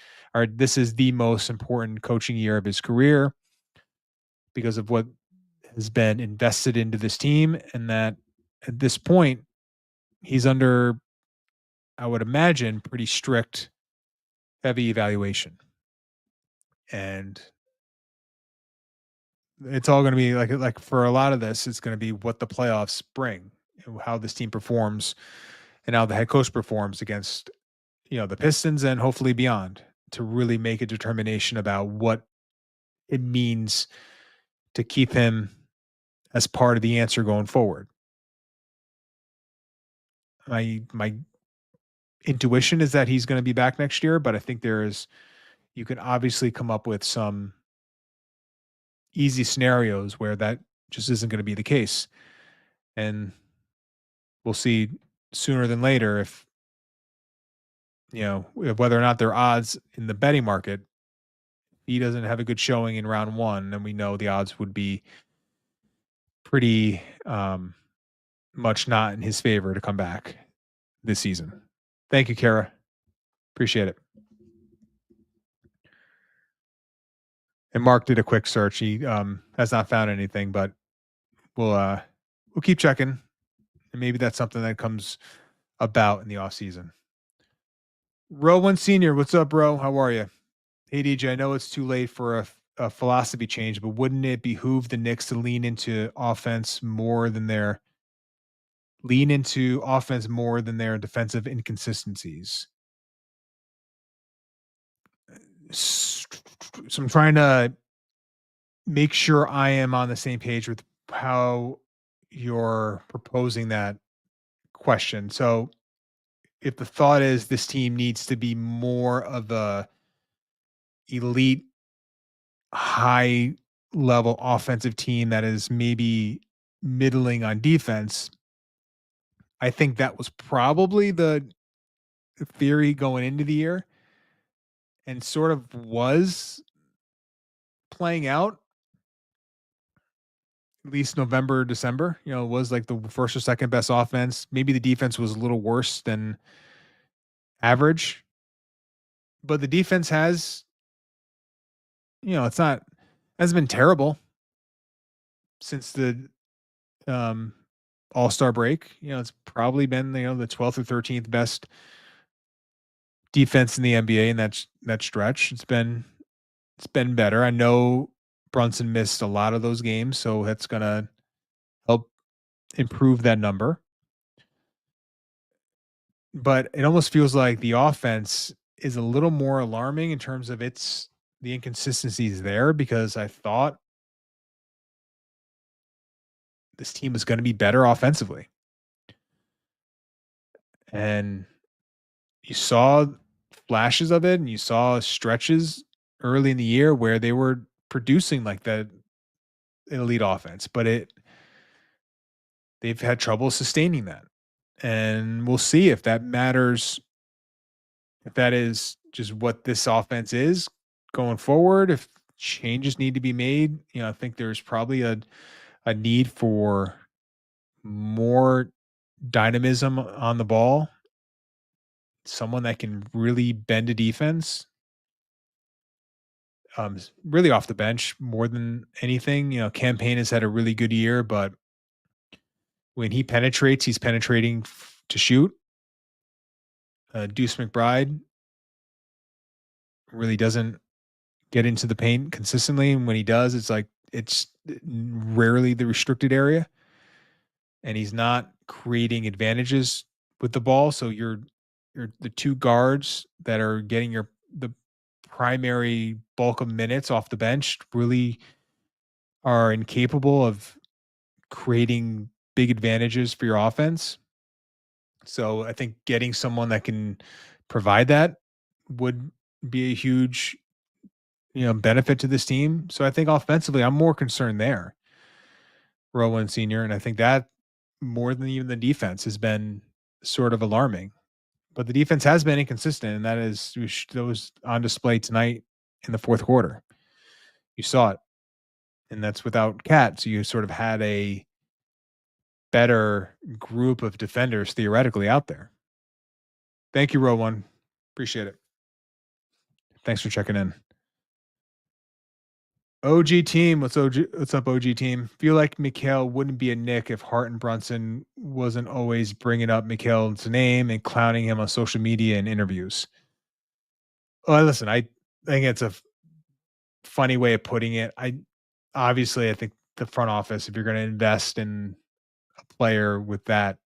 this is the most important coaching year of his career because of what has been invested into this team. And that at this point, he's under, I would imagine, pretty strict, heavy evaluation. And it's all going to be like for a lot of this, it's going to be what the playoffs bring, and how this team performs, and how the head coach performs against the Pistons and hopefully beyond, to really make a determination about what it means to keep him as part of the answer going forward. My intuition is that he's going to be back next year, but I think you can obviously come up with some easy scenarios where that just isn't going to be the case. And we'll see sooner than later if whether or not there are odds in the betting market. He doesn't have a good showing in round one, and we know the odds would be pretty much not in his favor to come back this season. Thank you, Kara. Appreciate it. And Mark did a quick search. He has not found anything, but we'll keep checking, and maybe that's something that comes about in the off season. Row One Senior, what's up, bro? How are you? Hey, DJ, I know it's too late for a philosophy change, but wouldn't it behoove the Knicks to lean into offense more than their defensive inconsistencies? So I'm trying to make sure I am on the same page with how you're proposing that question. So if the thought is this team needs to be more of a elite, high level offensive team that is maybe middling on defense, I think that was probably the theory going into the year, and sort of was playing out, at least November, December. It was like the first or second best offense. Maybe the defense was a little worse than average, but the defense hasn't been terrible since the All-Star break. It's probably been the 12th or 13th best defense in the NBA in that stretch. It's been better. I know Brunson missed a lot of those games, so that's gonna help improve that number. But it almost feels like the offense is a little more alarming in terms of the inconsistencies there, because I thought this team was going to be better offensively. And you saw flashes of it, and you saw stretches early in the year where they were producing like that elite offense, but they've had trouble sustaining that. And we'll see if that matters, if that is just what this offense is going forward, if changes need to be made. I think there's probably a need for more dynamism on the ball, someone that can really bend a defense, really off the bench more than anything. Campaign has had a really good year, but when he penetrates, he's penetrating to shoot. Deuce McBride really doesn't get into the paint consistently, and when he does, it's rarely the restricted area. and he's not creating advantages with the ball. So you're the two guards that are getting the primary bulk of minutes off the bench really are incapable of creating big advantages for your offense. So I think getting someone that can provide that would be a huge, benefit to this team. So I think offensively, I'm more concerned there, Rowan Senior, and I think that more than even the defense has been sort of alarming. But the defense has been inconsistent, and that was on display tonight in the fourth quarter. You saw it, and that's without Cat. So you sort of had a better group of defenders theoretically out there. Thank you, Rowan. Appreciate it. Thanks for checking in. OG team, what's up, OG team? Feel like Mikal wouldn't be a Knick if Hart and Brunson wasn't always bringing up Mikal's name and clowning him on social media and interviews. Well, listen, I think it's a funny way of putting it. I think the front office, if you're going to invest in a player with that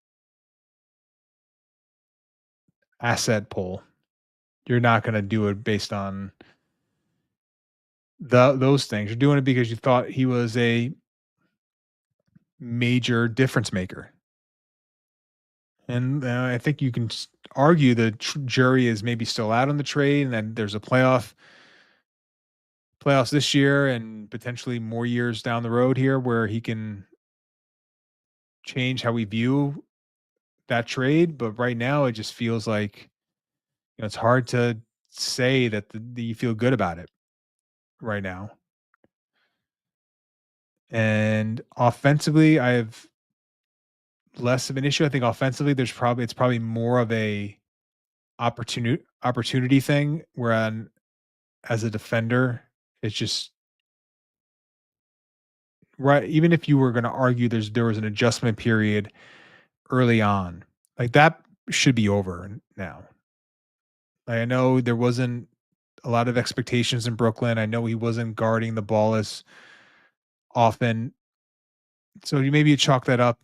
asset pool, you're not going to do it based on those things. You're doing it because you thought he was a major difference maker. And I think you can argue the jury is maybe still out on the trade, and then there's a playoffs this year and potentially more years down the road here where he can change how we view that trade. But right now, it just feels like it's hard to say that you feel good about it right now. And offensively, I have less of an issue. I think offensively, it's probably more of a opportunity thing. Where as a defender, it's just right. Even if you were going to argue there was an adjustment period early on, like that should be over now. I know there wasn't a lot of expectations in Brooklyn. I know he wasn't guarding the ball as often. So you chalk that up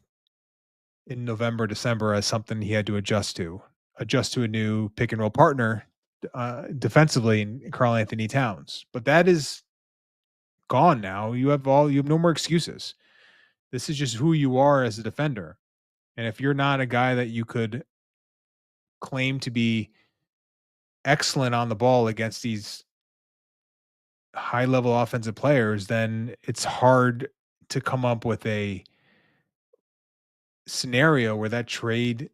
in November, December as something he had to adjust to a new pick and roll partner defensively in Karl Anthony Towns. But that is gone now. You have no more excuses. This is just who you are as a defender. And if you're not a guy that you could claim to be excellent on the ball against these high level offensive players, then it's hard to come up with a scenario where that trade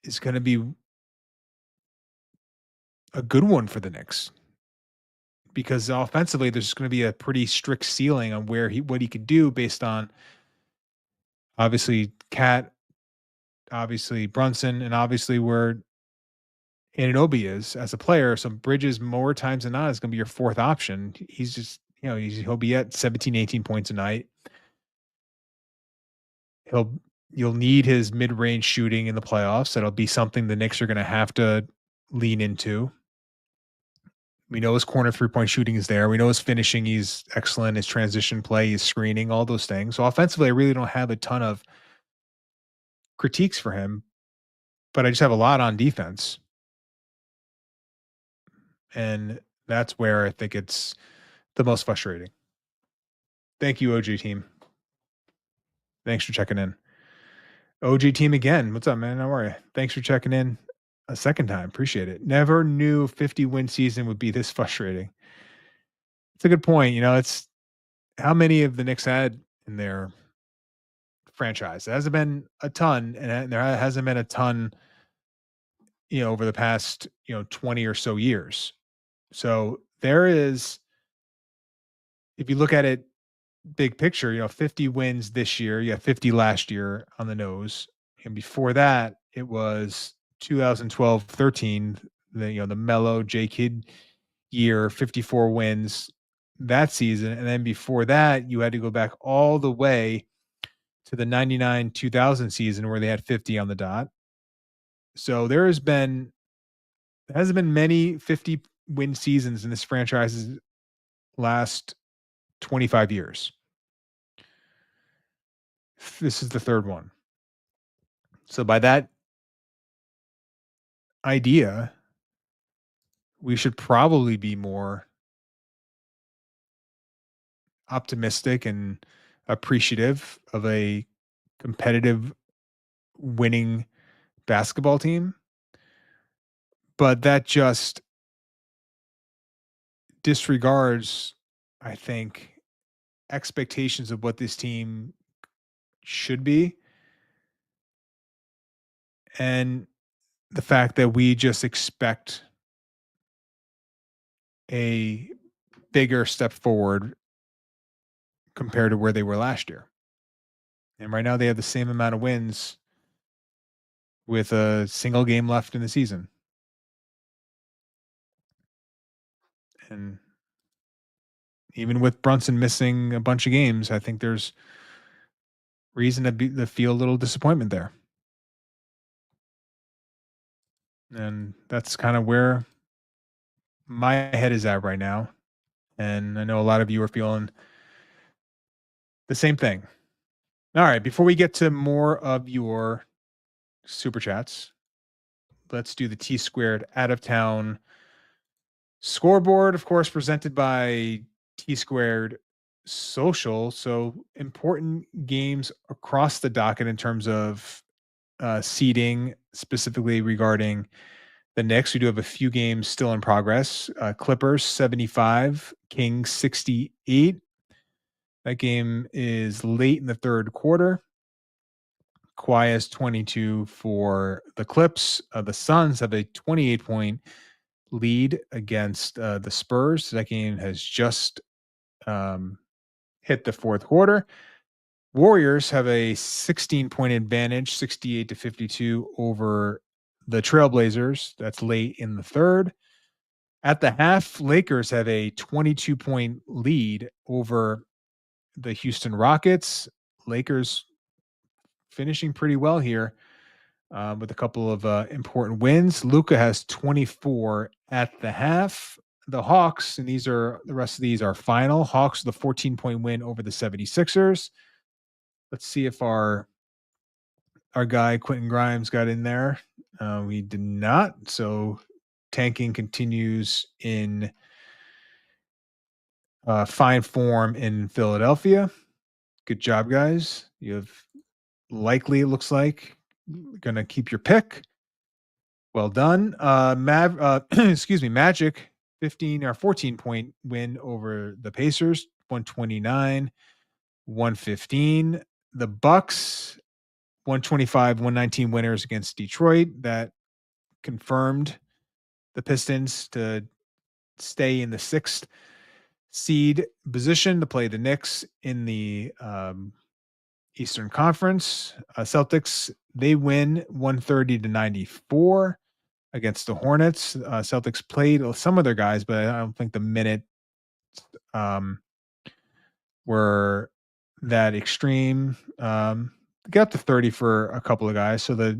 is going to be a good one for the Knicks. Because offensively, there's going to be a pretty strict ceiling on what he could do based on obviously Cat, obviously Brunson, and obviously where Anunoby is as a player. So Bridges more times than not is going to be your fourth option. He's just, he'll be at 17, 18 points a night. You'll need his mid-range shooting in the playoffs. That'll be something the Knicks are going to have to lean into. We know his corner 3-point shooting is there. We know his finishing, he's excellent. His transition play, his screening, all those things. So offensively, I really don't have a ton of critiques for him, but I just have a lot on defense. And that's where I think it's the most frustrating. Thank you, OG team. Thanks for checking in. OG team again. What's up, man? How are you? Thanks for checking in a second time. Appreciate it. Never knew 50-win season would be this frustrating. It's a good point. It's how many of the Knicks had in their franchise. It hasn't been a ton, and there hasn't been a ton, over the past, 20 or so years. So there is, if you look at it big picture, 50 wins this year. You have 50 last year on the nose. And before that, it was 2012-13, the Melo J Kidd year, 54 wins that season. And then before that, you had to go back all the way to the 99-2000 season where they had 50 on the dot. So there hasn't been many 50-win seasons in this franchise's last 25 years. This is the third one. So by that idea, we should probably be more optimistic and appreciative of a competitive winning basketball team. But that just disregards, I think, expectations of what this team should be, and the fact that we just expect a bigger step forward compared to where they were last year. And right now they have the same amount of wins with a single game left in the season. And even with Brunson missing a bunch of games, I think there's reason to feel a little disappointment there. And that's kind of where my head is at right now. And I know a lot of you are feeling the same thing. All right, before we get to more of your super chats, let's do the T squared out of town scoreboard, of course, presented by T squared social. So important games across the docket in terms of seeding, specifically regarding the Knicks. We do have a few games still in progress. Clippers 75, Kings 68. That game is late in the third quarter. Kawhi has 22 for the Clips. The Suns have a 28-point lead against the Spurs. That game has just hit the fourth quarter. Warriors have a 16-point advantage, 68-52 over the Trailblazers. That's late in the third. At the half, Lakers have a 22-point lead over the Houston Rockets. Lakers finishing pretty well here with a couple of important wins. Luka has 24 at the half. The Hawks, and the rest of these are final. Hawks with a 14-point win over the 76ers. Let's see if our guy Quentin Grimes got in there. We did not. So tanking continues in fine form in Philadelphia. Good job, guys. You have likely, it looks like, going to keep your pick. Well done. Magic 15 or 14-point win over the Pacers, 129-115. The Bucks 125-119 winners against Detroit. That confirmed the Pistons to stay in the sixth seed position to play the Knicks in the Eastern Conference. Celtics, they win 130-94 against the Hornets. Celtics played some of their guys, but I don't think the minutes were that extreme. Got up to 30 for a couple of guys. So looks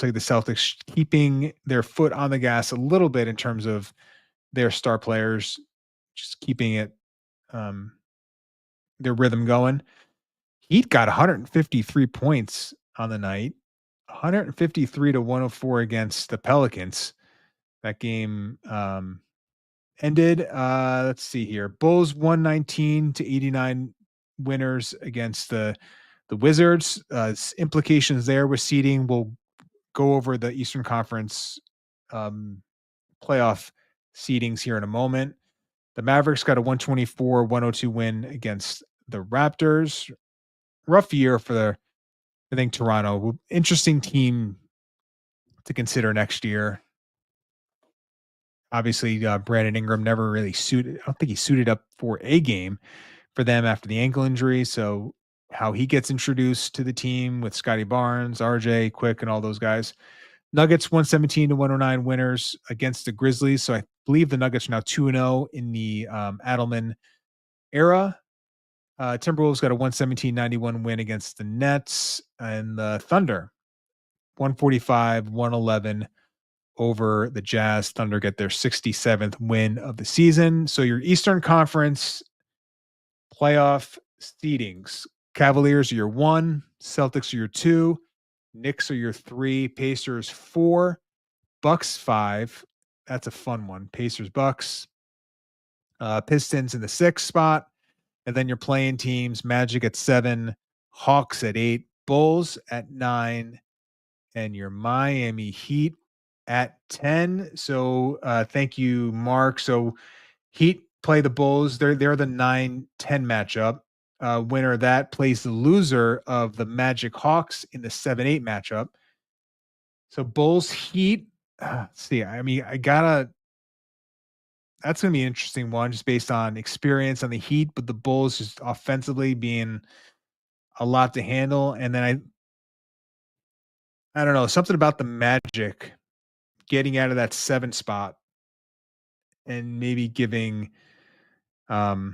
like the Celtics keeping their foot on the gas a little bit in terms of their star players, just keeping it their rhythm going. Heat got 153 points on the night, 153-104 against the Pelicans. That game ended. Let's see here. Bulls 119-89 winners against the Wizards. Implications there with seeding. We'll go over the Eastern Conference playoff seedings here in a moment. The Mavericks got a 124-102 win against the Raptors. Rough year for I think Toronto. Interesting team to consider next year. Obviously, Brandon Ingram never really suited. I don't think he suited up for a game for them after the ankle injury. So how he gets introduced to the team with Scotty Barnes, RJ, Quick, and all those guys. Nuggets 117-109 winners against the Grizzlies. So I believe the Nuggets are now 2-0 in the Adelman era. Timberwolves got a 117-91 win against the Nets, and the Thunder 145-111 over the Jazz. Thunder get their 67th win of the season. So your Eastern Conference playoff seedings. Cavaliers are your 1, Celtics are your 2, Knicks are your 3, Pacers 4, Bucks 5. That's a fun one. Pacers, Bucks, Pistons in the 6th spot, and then you're playing teams: Magic at 7, Hawks at 8, Bulls at 9, and your Miami Heat at 10. So thank you, Mark. So Heat play the Bulls. They're the 9-10 matchup. Winner of that plays the loser of the Magic Hawks in the 7-8 matchup. So Bulls Heat. See, I mean, that's gonna be an interesting one just based on experience on the Heat, but the Bulls just offensively being a lot to handle. And then I don't know, something about the Magic getting out of that 7 spot and maybe giving because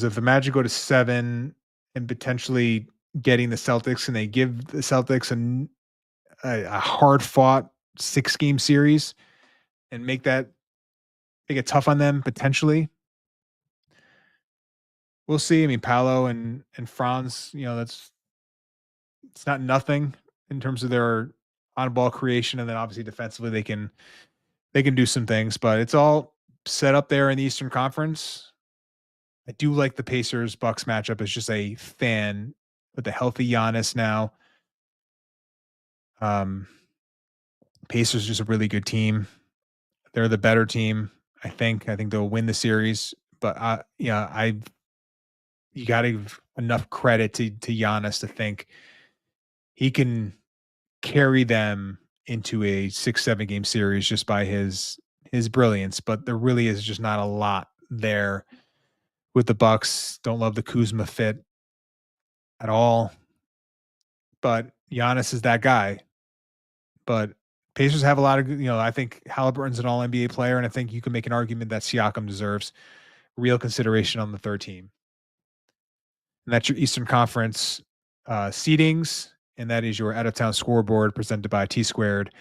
if the Magic go to 7 and potentially getting the Celtics, and they give the Celtics a hard fought 6-game series and make it tough on them potentially. We'll see. I mean, Paolo and Franz, it's not nothing in terms of their on ball creation, and then obviously defensively they can do some things, but it's all set up there in the Eastern Conference. I do like the Pacers Bucks matchup as just a fan with a healthy Giannis now. Um, Pacers just a really good team. They're the better team. I think. I think they'll win the series, but you got to give enough credit to Giannis to think he can carry them into a 6-7 game series just by his brilliance. But there really is just not a lot there with the Bucks. Don't love the Kuzma fit at all, but Giannis is that guy. But Pacers have a lot of, I think Halliburton's an all NBA player, and I think you can make an argument that Siakam deserves real consideration on the third team. And that's your Eastern Conference seedings, and that is your out of town scoreboard presented by T Squared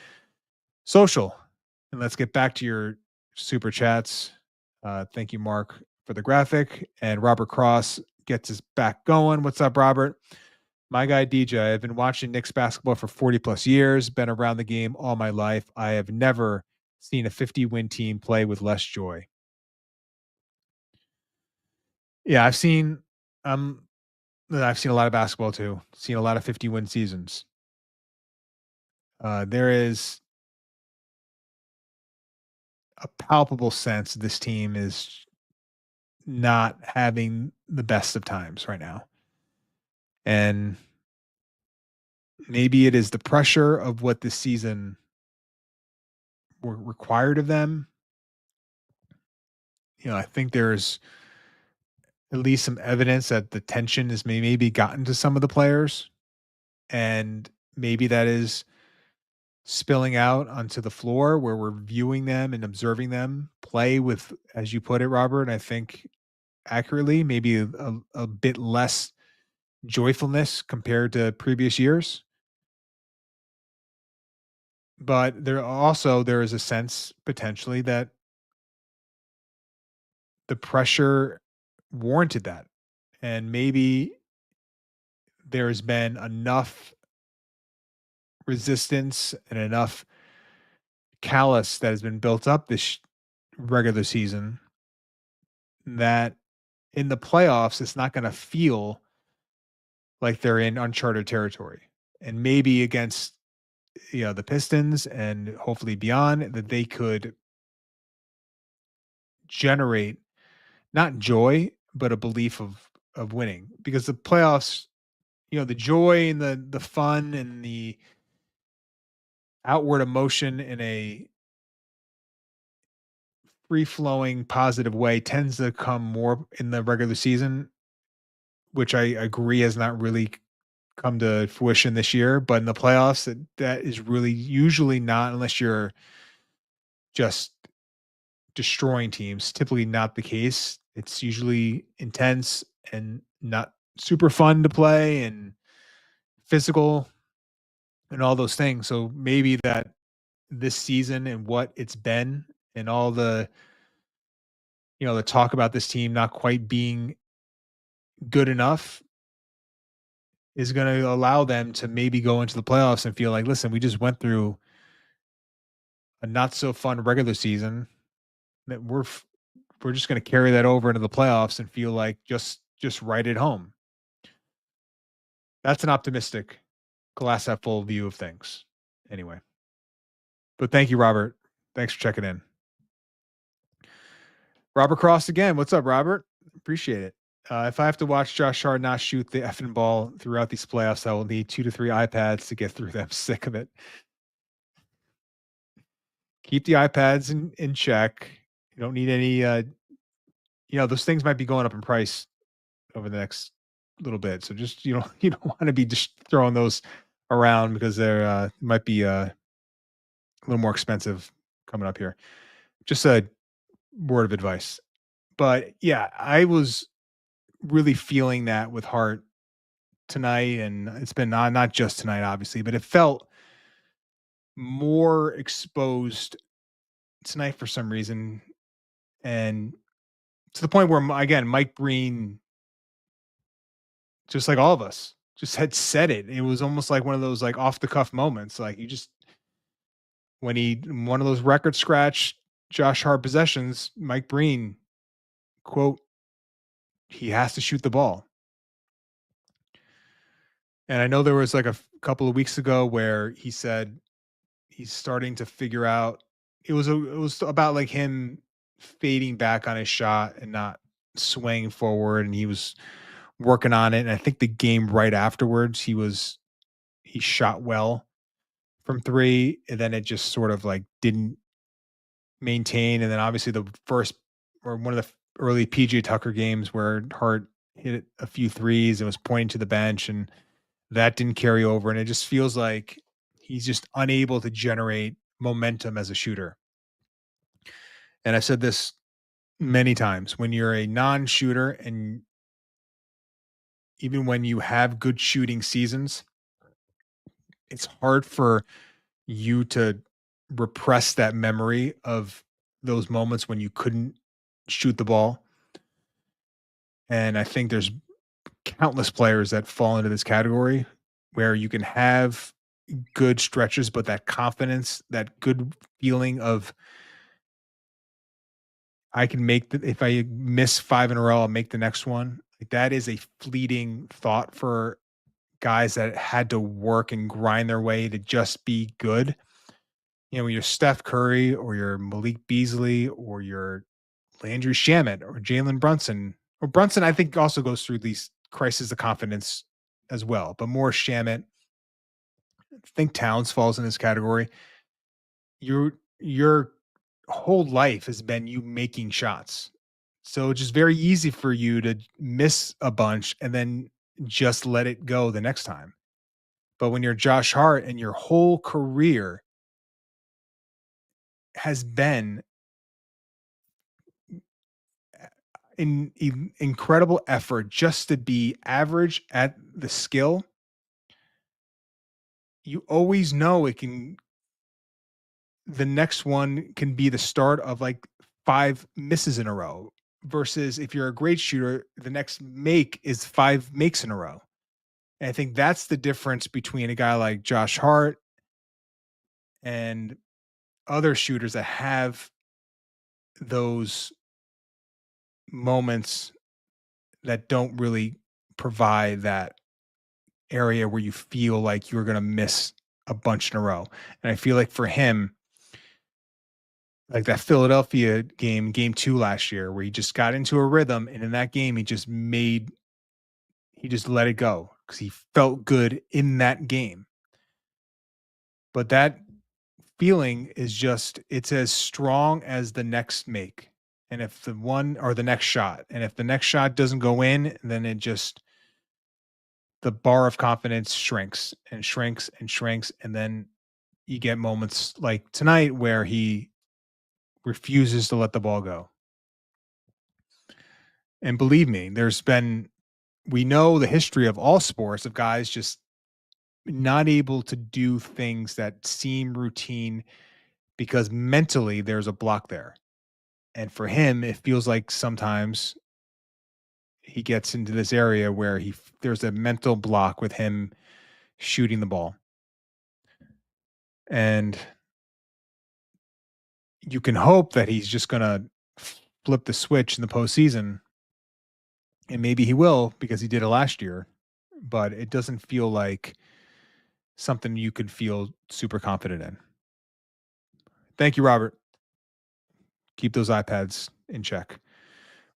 Social. And let's get back to your super chats. Thank you, Mark, for the graphic. And Robert Cross gets us back going. What's up, Robert? My guy DJ, I've been watching Knicks basketball for 40 plus years, been around the game all my life. I have never seen a 50-win team play with less joy. Yeah, I've seen a lot of basketball too. Seen a lot of 50-win seasons. There is a palpable sense this team is not having the best of times right now. And maybe it is the pressure of what this season required of them. I think there's at least some evidence that the tension has maybe gotten to some of the players, and maybe that is spilling out onto the floor where we're viewing them and observing them play with, as you put it, Robert, I think accurately, maybe a bit less joyfulness compared to previous years. But there is a sense potentially that the pressure warranted that. And maybe there has been enough resistance and enough callus that has been built up this regular season that in the playoffs, it's not going to feel like they're in uncharted territory. And maybe against the Pistons and hopefully beyond, that they could generate not joy, but a belief of winning. Because the playoffs, the joy and the fun and the outward emotion in a free flowing positive way tends to come more in the regular season, which I agree has not really come to fruition this year. But in the playoffs, that is really usually not, unless you're just destroying teams, typically not the case. It's usually intense and not super fun to play and physical and all those things. So maybe that this season and what it's been and all the talk about this team not quite being good enough is going to allow them to maybe go into the playoffs and feel like, listen, we just went through a not so fun regular season that we're just going to carry that over into the playoffs and feel like just right at home. That's an optimistic glass half full view of things. Anyway, but thank you, Robert. Thanks for checking in. Robert Cross again. What's up, Robert? Appreciate it. If I have to watch Josh Hart not shoot the effing ball throughout these playoffs, I will need 2 to 3 iPads to get through them. Sick of it. Keep the iPads in check. You don't need any, those things might be going up in price over the next little bit. So just, you don't want to be just throwing those around because they're might be a little more expensive coming up here. Just a word of advice. But yeah, I was really feeling that with Hart tonight, and it's been not just tonight, obviously, but it felt more exposed tonight for some reason, and to the point where again, Mike Breen, just like all of us, just had said it. It was almost like one of those like off the cuff moments, like you just one of those record scratch Josh Hart possessions, Mike Breen quote, he has to shoot the ball. And I know there was like a couple of weeks ago where he said he's starting to figure out it was about like him fading back on his shot and not swaying forward, and he was working on it. And I think the game right afterwards he shot well from 3, and then it just sort of like didn't maintain. And then obviously the first or one of the early PJ Tucker games where Hart hit a few threes and was pointing to the bench, and that didn't carry over. And it just feels like he's just unable to generate momentum as a shooter. And I've said this many times, when you're a non-shooter and even when you have good shooting seasons, it's hard for you to repress that memory of those moments when you couldn't shoot the ball. And I think there's countless players that fall into this category where you can have good stretches, but that confidence, that good feeling of I can if I miss 5 in a row, I'll make the next one. Like that is a fleeting thought for guys that had to work and grind their way to just be good. When you're Steph Curry or you're Malik Beasley or you're Landry Shamet or Jalen Brunson, or Brunson, I think also goes through these crises of confidence as well, but more Shamet. I think Towns falls in this category. Your whole life has been you making shots. So it's just very easy for you to miss a bunch and then just let it go the next time. But when you're Josh Hart and your whole career has been in incredible effort just to be average at the skill, you always know the next one can be the start of like 5 misses in a row, versus if you're a great shooter, the next make is 5 makes in a row. And I think that's the difference between a guy like Josh Hart and other shooters that have those moments that don't really provide that area where you feel like you're going to miss a bunch in a row. And I feel like for him, like that Philadelphia game 2 last year, where he just got into a rhythm, and in that game he just let it go because he felt good in that game. But that feeling is it's as strong as the next make. And if the one or the next shot, and if the next shot doesn't go in, then the bar of confidence shrinks and shrinks and shrinks. And then you get moments like tonight where he refuses to let the ball go. And believe me, we know the history of all sports of guys just not able to do things that seem routine because mentally there's a block there. And for him, it feels like sometimes he gets into this area where there's a mental block with him shooting the ball. And you can hope that he's just going to flip the switch in the postseason, and maybe he will because he did it last year, but it doesn't feel like something you could feel super confident in. Thank you, Robert. Keep those iPads in check.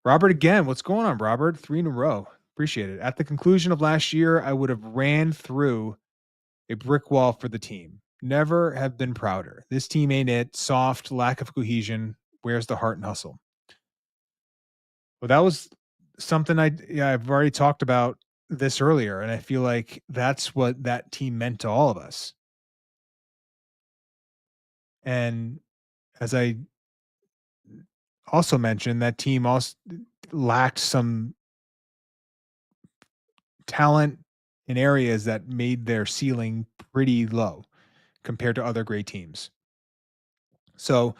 Robert again. What's going on, Robert? 3 in a row. Appreciate it. At the conclusion of last year, I would have ran through a brick wall for the team. Never have been prouder. This team ain't it. Soft, lack of cohesion. Where's the heart and hustle? Well, that was something I've already talked about this earlier, and I feel like that's what that team meant to all of us. And as I also mentioned, that team also lacked some talent in areas that made their ceiling pretty low compared to other great teams. So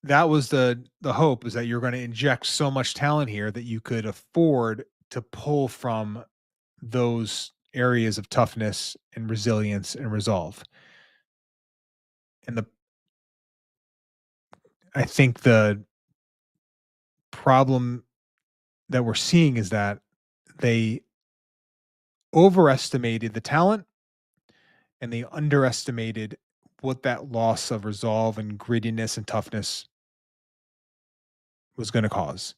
that was the hope, is that you're going to inject so much talent here that you could afford to pull from those areas of toughness and resilience and resolve. And I think the problem that we're seeing is that they overestimated the talent and they underestimated what that loss of resolve and grittiness and toughness was going to cause.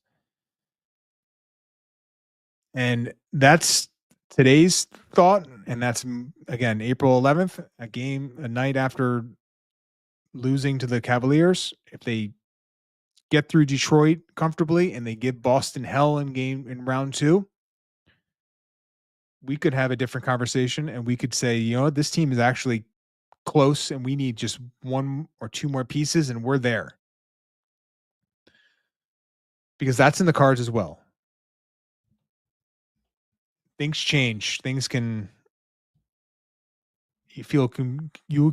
And that's today's thought. And that's, again, April 11th, a night after losing to the Cavaliers. If they get through Detroit comfortably and they give Boston hell in round 2, we could have a different conversation and we could say, this team is actually close and we need just 1 or 2 more pieces and we're there. Because that's in the cards as well. Things change. You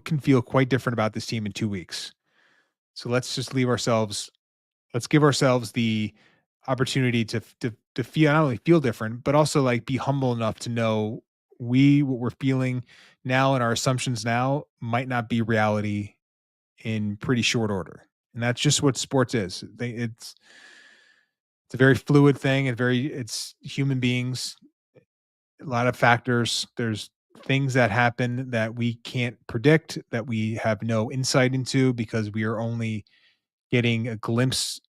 can feel quite different about this team in 2 weeks. So let's give ourselves the opportunity to feel, not only feel different, but also like be humble enough to know what we're feeling now and our assumptions now might not be reality in pretty short order. And that's just what sports is. It's a very fluid thing and it's human beings, a lot of factors. There's things that happen that we can't predict, that we have no insight into because we are only getting a glimpse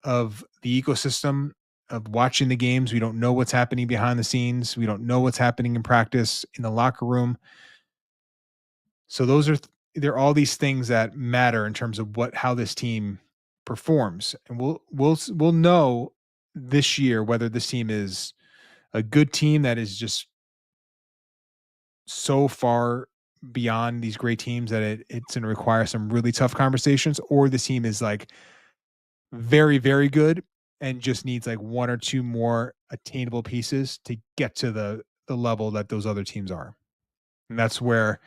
of the ecosystem of watching the games. We don't know what's happening behind the scenes. We don't know what's happening in practice, in the locker room. So there are all these things that matter in terms of how this team performs. And we'll know this year whether this team is a good team that is just so far beyond these great teams that it's going to require some really tough conversations, or this team is like very, very good and just needs like 1 or 2 more attainable pieces to get to the level that those other teams are. And that's where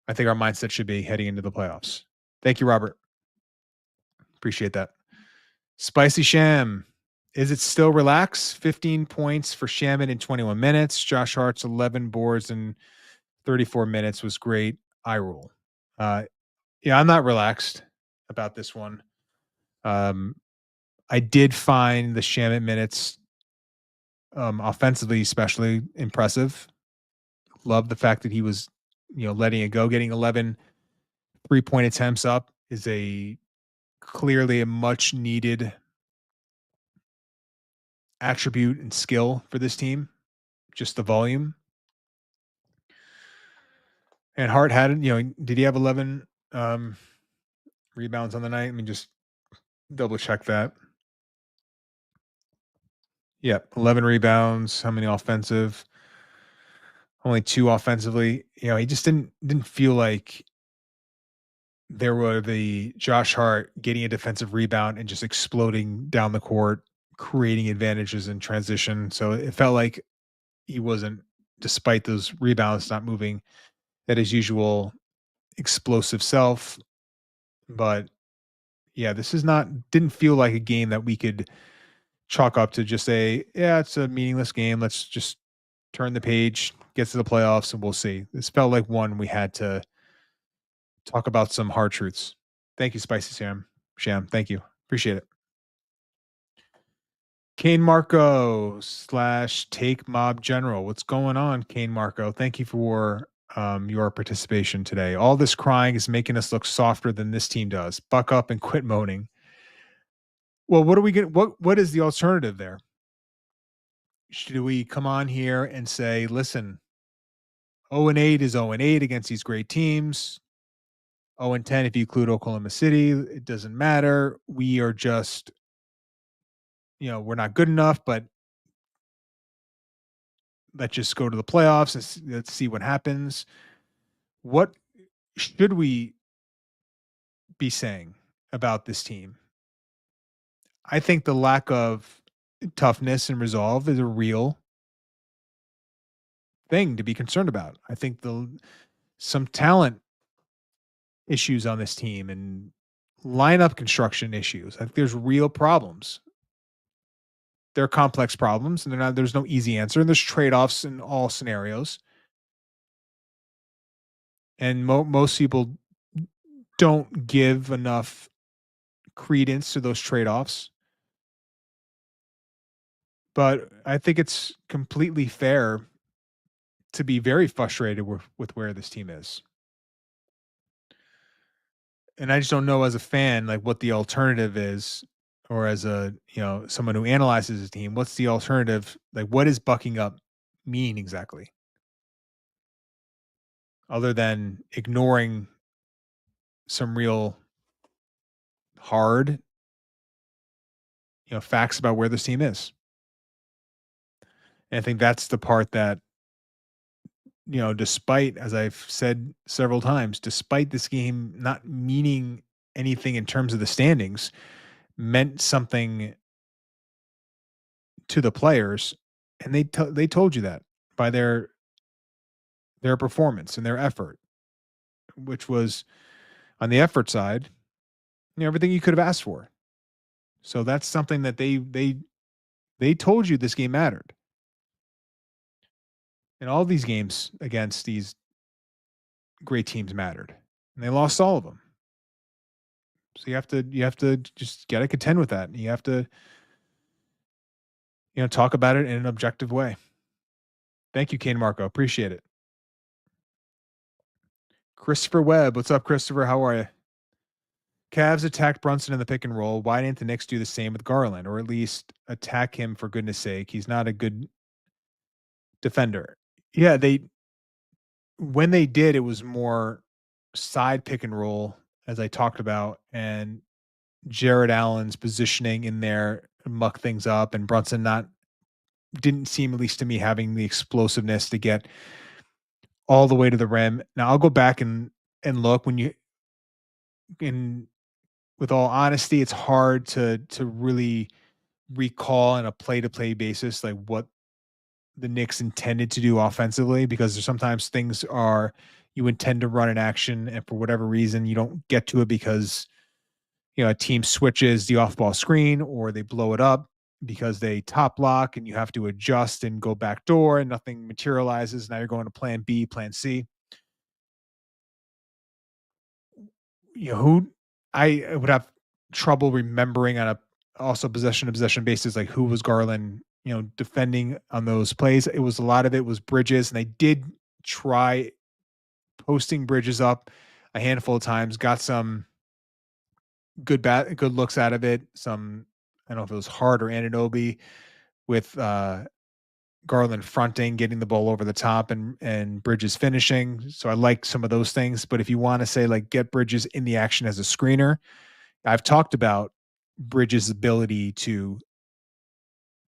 I think our mindset should be heading into the playoffs. Thank you, Robert. Appreciate that. Spicy Sham. Is it still relax? 15 points for Shaman in 21 minutes. Josh Hart's 11 boards in 34 minutes was great. I rule. Yeah, I'm not relaxed about this one. I did find the Shaman minutes offensively especially impressive. Love the fact that he was, letting it go. Getting 11 3-point attempts up is clearly a much needed attribute and skill for this team. Just the volume. And Hart had, did he have 11 rebounds on the night? I mean, just double check that. Yeah, 11 rebounds. How many offensive? Only 2 offensively. He just didn't feel like there were the Josh Hart getting a defensive rebound and just exploding down the court, creating advantages in transition. So it felt like he wasn't, despite those rebounds, not moving at his usual explosive self. But yeah, didn't feel like a game that we could chalk up to just say, yeah, it's a meaningless game. Let's just turn the page, get to the playoffs, and we'll see. This felt like one we had to talk about some hard truths. Thank you, Spicy Sam. Sham. Thank you. Appreciate it. Kane Marco / Take Mob General. What's going on, Kane Marco? Thank you for your participation today. All this crying is making us look softer than this team does. Buck up and quit moaning. Well, what are we going? What is the alternative there? Should we come on here and say, listen, 0-8 is 0-8 against these great teams. 0-10 if you include Oklahoma City, it doesn't matter. We are just, we're not good enough, but let's just go to the playoffs and let's see what happens. What should we be saying about this team? I think the lack of toughness and resolve is a real thing to be concerned about. I think some talent issues on this team and lineup construction issues. I think there's real problems. They're complex problems, and there's no easy answer. And there's trade-offs in all scenarios. And most people don't give enough credence to those trade-offs. But I think it's completely fair to be very frustrated with where this team is. And I just don't know as a fan, like what the alternative is, or as someone who analyzes his team, what's the alternative? Like, what does bucking up mean exactly? Other than ignoring some real hard, facts about where this team is. And I think that's the part that, despite, as I've said several times, despite this game not meaning anything in terms of the standings, meant something to the players, and they told you that by their performance and their effort, which was on the effort side, everything you could have asked for. So that's something that they told you this game mattered. And all these games against these great teams mattered, and they lost all of them. So you have to just gotta contend with that. You have to, talk about it in an objective way. Thank you, Kane Marco. Appreciate it. Christopher Webb. What's up, Christopher? How are you? Cavs attacked Brunson in the pick and roll. Why didn't the Knicks do the same with Garland, or at least attack him for goodness sake? He's not a good defender. Yeah, when they did, it was more side pick and roll, as I talked about, and Jared Allen's positioning in there muck things up, and Brunson didn't seem, at least to me, having the explosiveness to get all the way to the rim. Now I'll go back and look with all honesty, it's hard to really recall on a play-to-play basis like what the Knicks intended to do offensively, because there's sometimes things are you intend to run an action and for whatever reason you don't get to it because a team switches the off-ball screen or they blow it up because they top block and you have to adjust and go back door and nothing materializes. Now you're going to plan B, plan C. Who I would have trouble remembering on a also possession to possession basis, like who was Garland, defending on those plays. It was a lot of it was Bridges, and they did try posting Bridges up a handful of times, got some good looks out of it. Some, I don't know if it was Hart or Anunoby with Garland fronting, getting the ball over the top, and Bridges finishing. So I like some of those things. But if you want to say like get Bridges in the action as a screener, I've talked about Bridges' ability to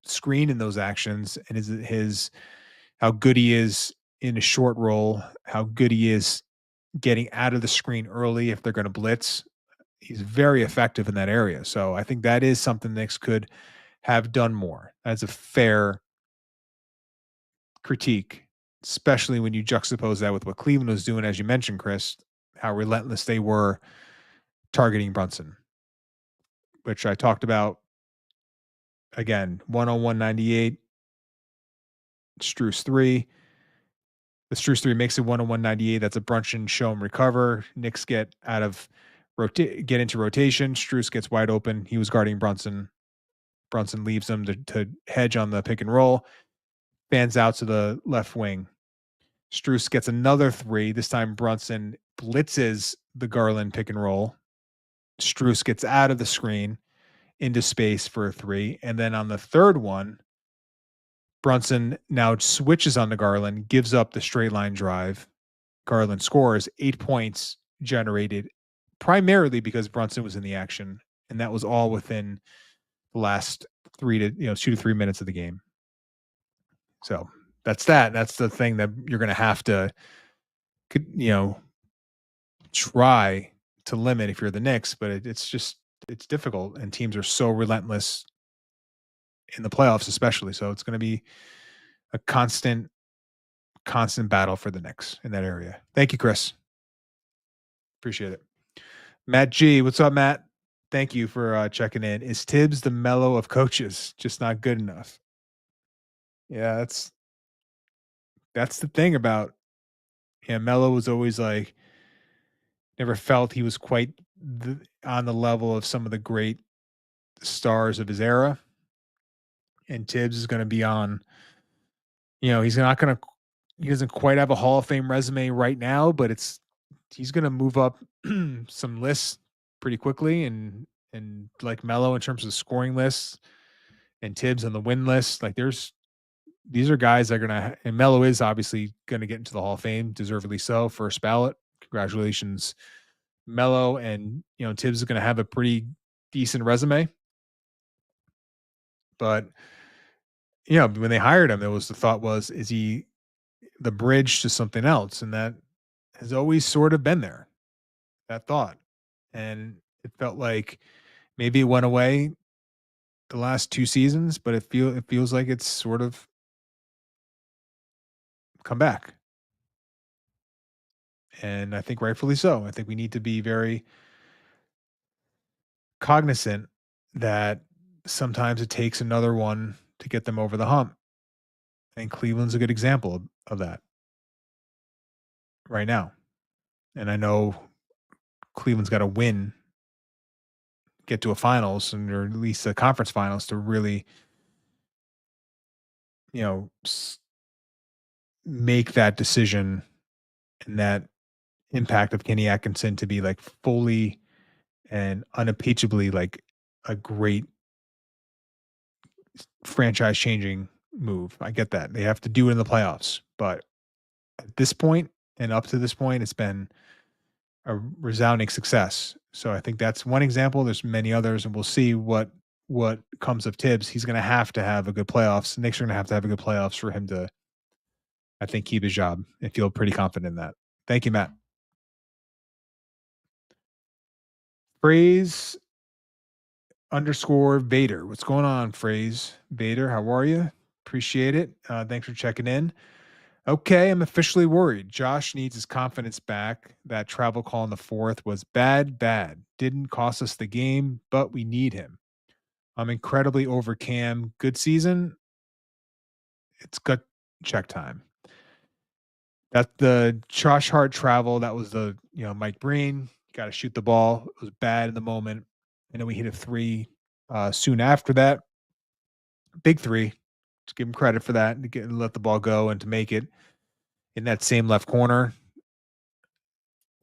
screen in those actions and his how good he is in a short roll, how good he is getting out of the screen early if they're going to blitz. He's very effective in that area. So I think that is something Knicks could have done more. That's a fair critique, especially when you juxtapose that with what Cleveland was doing, as you mentioned, Chris, how relentless they were targeting Brunson, which I talked about Again, 101 98. Strus 3. The Strus 3 makes it 101 98. That's a Brunson show and recover. Knicks get get into rotation. Strus gets wide open. He was guarding Brunson. Brunson leaves him to hedge on the pick and roll. Fans out to the left wing. Strus gets another 3. This time Brunson blitzes the Garland pick and roll. Strus gets out of the screen into space for a 3. And then on the third one, Brunson now switches on to Garland, gives up the straight line drive. Garland scores 8 points generated primarily because Brunson was in the action. And that was all within the last 2 to 3 minutes of the game. So that's that. That's the thing that you're going to have to, try to limit if you're the Knicks, but it's difficult, and teams are so relentless in the playoffs, especially. So it's going to be a constant battle for the Knicks in that area. Thank you, Chris. Appreciate it. Matt G, what's up, Matt? Thank you for checking in. Is Tibbs the mellow of coaches, just not good enough? Yeah, that's the thing about. Yeah, Melo was always like, never felt he was quite on the level of some of the great stars of his era. And Tibbs is going to be on, he doesn't quite have a Hall of Fame resume right now, but he's going to move up some lists pretty quickly. And like Melo in terms of scoring lists, and Tibbs on the win list, like these are guys that are going to, and Melo is obviously going to get into the Hall of Fame, deservedly so, first ballot. Congratulations, Melo. And, Tibbs is going to have a pretty decent resume. But, when they hired him, the thought was, is he the bridge to something else? And that has always sort of been there, that thought. And it felt like maybe it went away the last 2 seasons, but it feels like it's sort of come back. And I think rightfully so. I think we need to be very cognizant that sometimes it takes another one to get them over the hump. And Cleveland's a good example of that right now. And I know Cleveland's got to win, get to a finals, or at least a conference finals to really, make that decision and that impact of Kenny Atkinson to be like fully and unimpeachably like a great franchise changing move. I get that. They have to do it in the playoffs, but at this point and up to this point, it's been a resounding success. So I think that's one example. There's many others, and we'll see what comes of Tibbs. He's going to have a good playoffs. The Knicks are going to have a good playoffs for him to, I think, keep his job, and feel pretty confident in that. Thank you, Matt. Phrase _ Vader. What's going on, Phrase Vader? How are you? Appreciate it. Thanks for checking in. Okay, I'm officially worried. Josh needs his confidence back. That travel call in the 4th was bad. Didn't cost us the game, but we need him. I'm incredibly over Cam. Good season. It's gut check time. That's the Josh Hart travel. That was the, Mike Breen. Got to shoot the ball. It was bad in the moment. And then we hit a 3 soon after that. Big 3. Just give him credit for that. To let the ball go and to make it in that same left corner.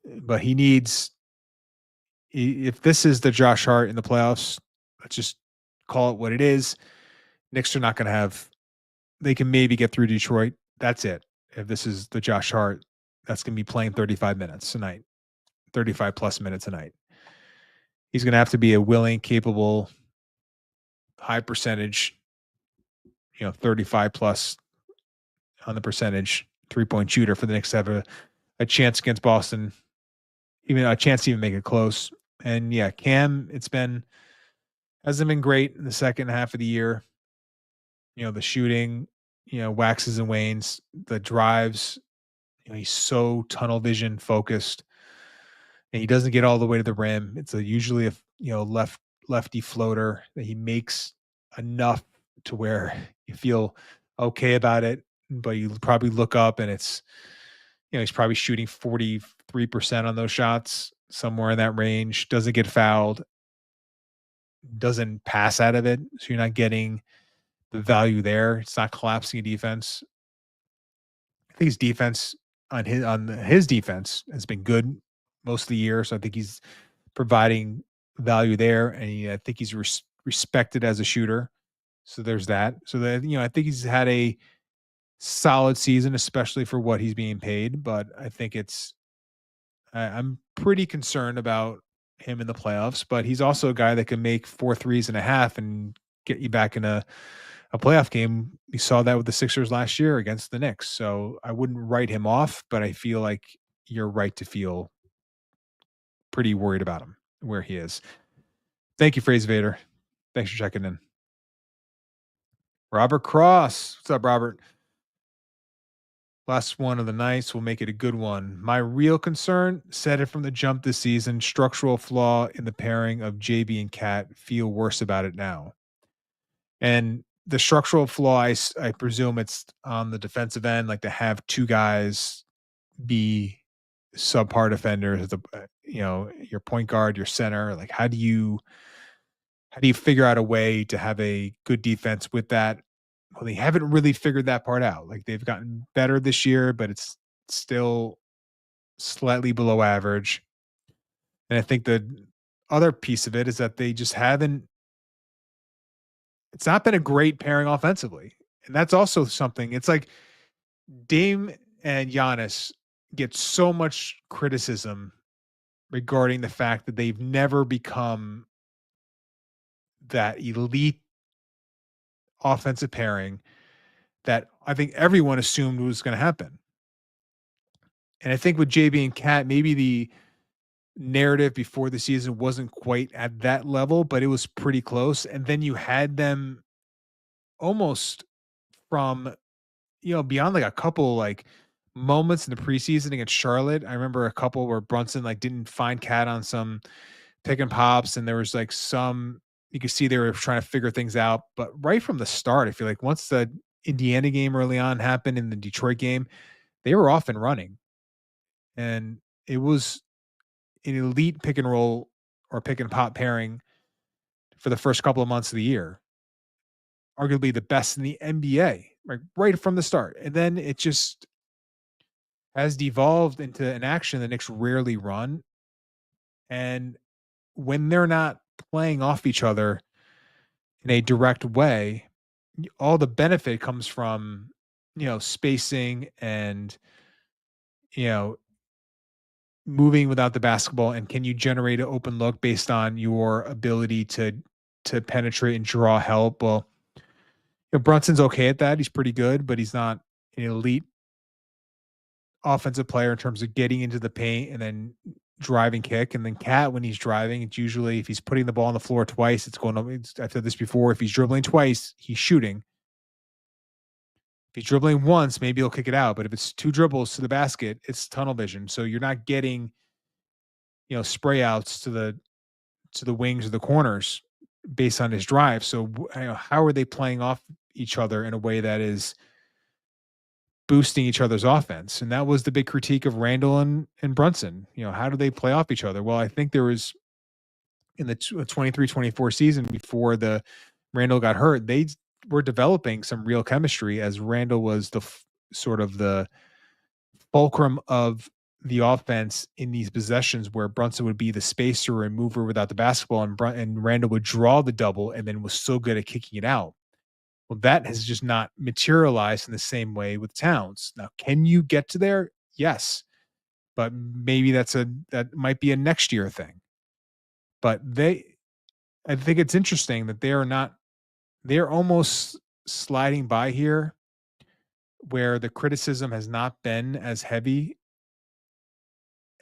But he needs, if this is the Josh Hart in the playoffs, let's just call it what it is. Knicks are not going to have, they can maybe get through Detroit. That's it. If this is the Josh Hart, that's going to be playing 35 minutes a night, 35 plus minutes a night. He's going to have to be a willing, capable, high percentage, 35 plus on the percentage 3-point shooter for the Knicks to have a chance against Boston, even a chance to even make it close. And yeah, Cam, hasn't been great in the second half of the year. The shooting, waxes and wanes, the drives, he's so tunnel vision focused, and he doesn't get all the way to the rim. It's usually a lefty floater that he makes enough to where you feel okay about it, but you probably look up and it's, he's probably shooting 43% on those shots, somewhere in that range, doesn't get fouled, doesn't pass out of it. So you're not getting the value there. It's not collapsing a defense. I think his defense on his defense has been good most of the year. So I think he's providing value there, and I think he's respected as a shooter. So there's that. So that I think he's had a solid season, especially for what he's being paid. But I think I'm pretty concerned about him in the playoffs. But he's also a guy that can make 4 threes and a half and get you back in a playoff game. We saw that with the Sixers last year against the Knicks. So I wouldn't write him off, but I feel like you're right to feel pretty worried about him where he is. Thank you, Phrase Vader. Thanks for checking in. Robert Cross. What's up, Robert? Last one of the night, so we'll make it a good one. My real concern, said it from the jump this season, structural flaw in the pairing of JB and Cat. Feel worse about it now. And the structural flaw, I presume it's on the defensive end, like to have two guys be subpar defenders, your point guard, your center. Like, how do you figure out a way to have a good defense with that? Well, they haven't really figured that part out. Like, they've gotten better this year, but it's still slightly below average. And I think the other piece of it is that they just haven't. It's not been a great pairing offensively. And that's also something. It's like Dame and Giannis get so much criticism regarding the fact that they've never become that elite offensive pairing that I think everyone assumed was going to happen. And I think with JB and Cat, maybe the narrative before the season wasn't quite at that level, but it was pretty close. And then you had them almost from, beyond like a couple like moments in the preseason against Charlotte. I remember a couple where Brunson like didn't find Cat on some pick and pops, and there was like you could see they were trying to figure things out. But right from the start, I feel like once the Indiana game early on happened in the Detroit game, they were off and running. And it was an elite pick and roll or pick and pop pairing for the first couple of months of the year. Arguably the best in the NBA, right from the start. And then it just has devolved into an action the Knicks rarely run. And when they're not playing off each other in a direct way, all the benefit comes from, spacing and, moving without the basketball. And can you generate an open look based on your ability to penetrate and draw help? Well, Brunson's okay at that. He's pretty good, but he's not an elite offensive player in terms of getting into the paint and then driving kick. And then Cat, when he's driving, it's usually if he's putting the ball on the floor twice, it's going to, I've said this before, if he's dribbling twice, he's shooting. If he's dribbling once, maybe he'll kick it out. But if it's 2 dribbles to the basket, it's tunnel vision. So you're not getting, spray outs to the wings or the corners based on his drive. So how are they playing off each other in a way that is boosting each other's offense? And that was the big critique of Randall and Brunson. How do they play off each other? Well, I think there was in the 23-24 season before the Randall got hurt, they were developing some real chemistry as Randall was the sort of the fulcrum of the offense in these possessions where Brunson would be the spacer and mover without the basketball, and Randall would draw the double and then was so good at kicking it out. Well, that has just not materialized in the same way with Towns. Now, can you get to there? Yes. But maybe that might be a next year thing. But I think it's interesting that they're almost sliding by here where the criticism has not been as heavy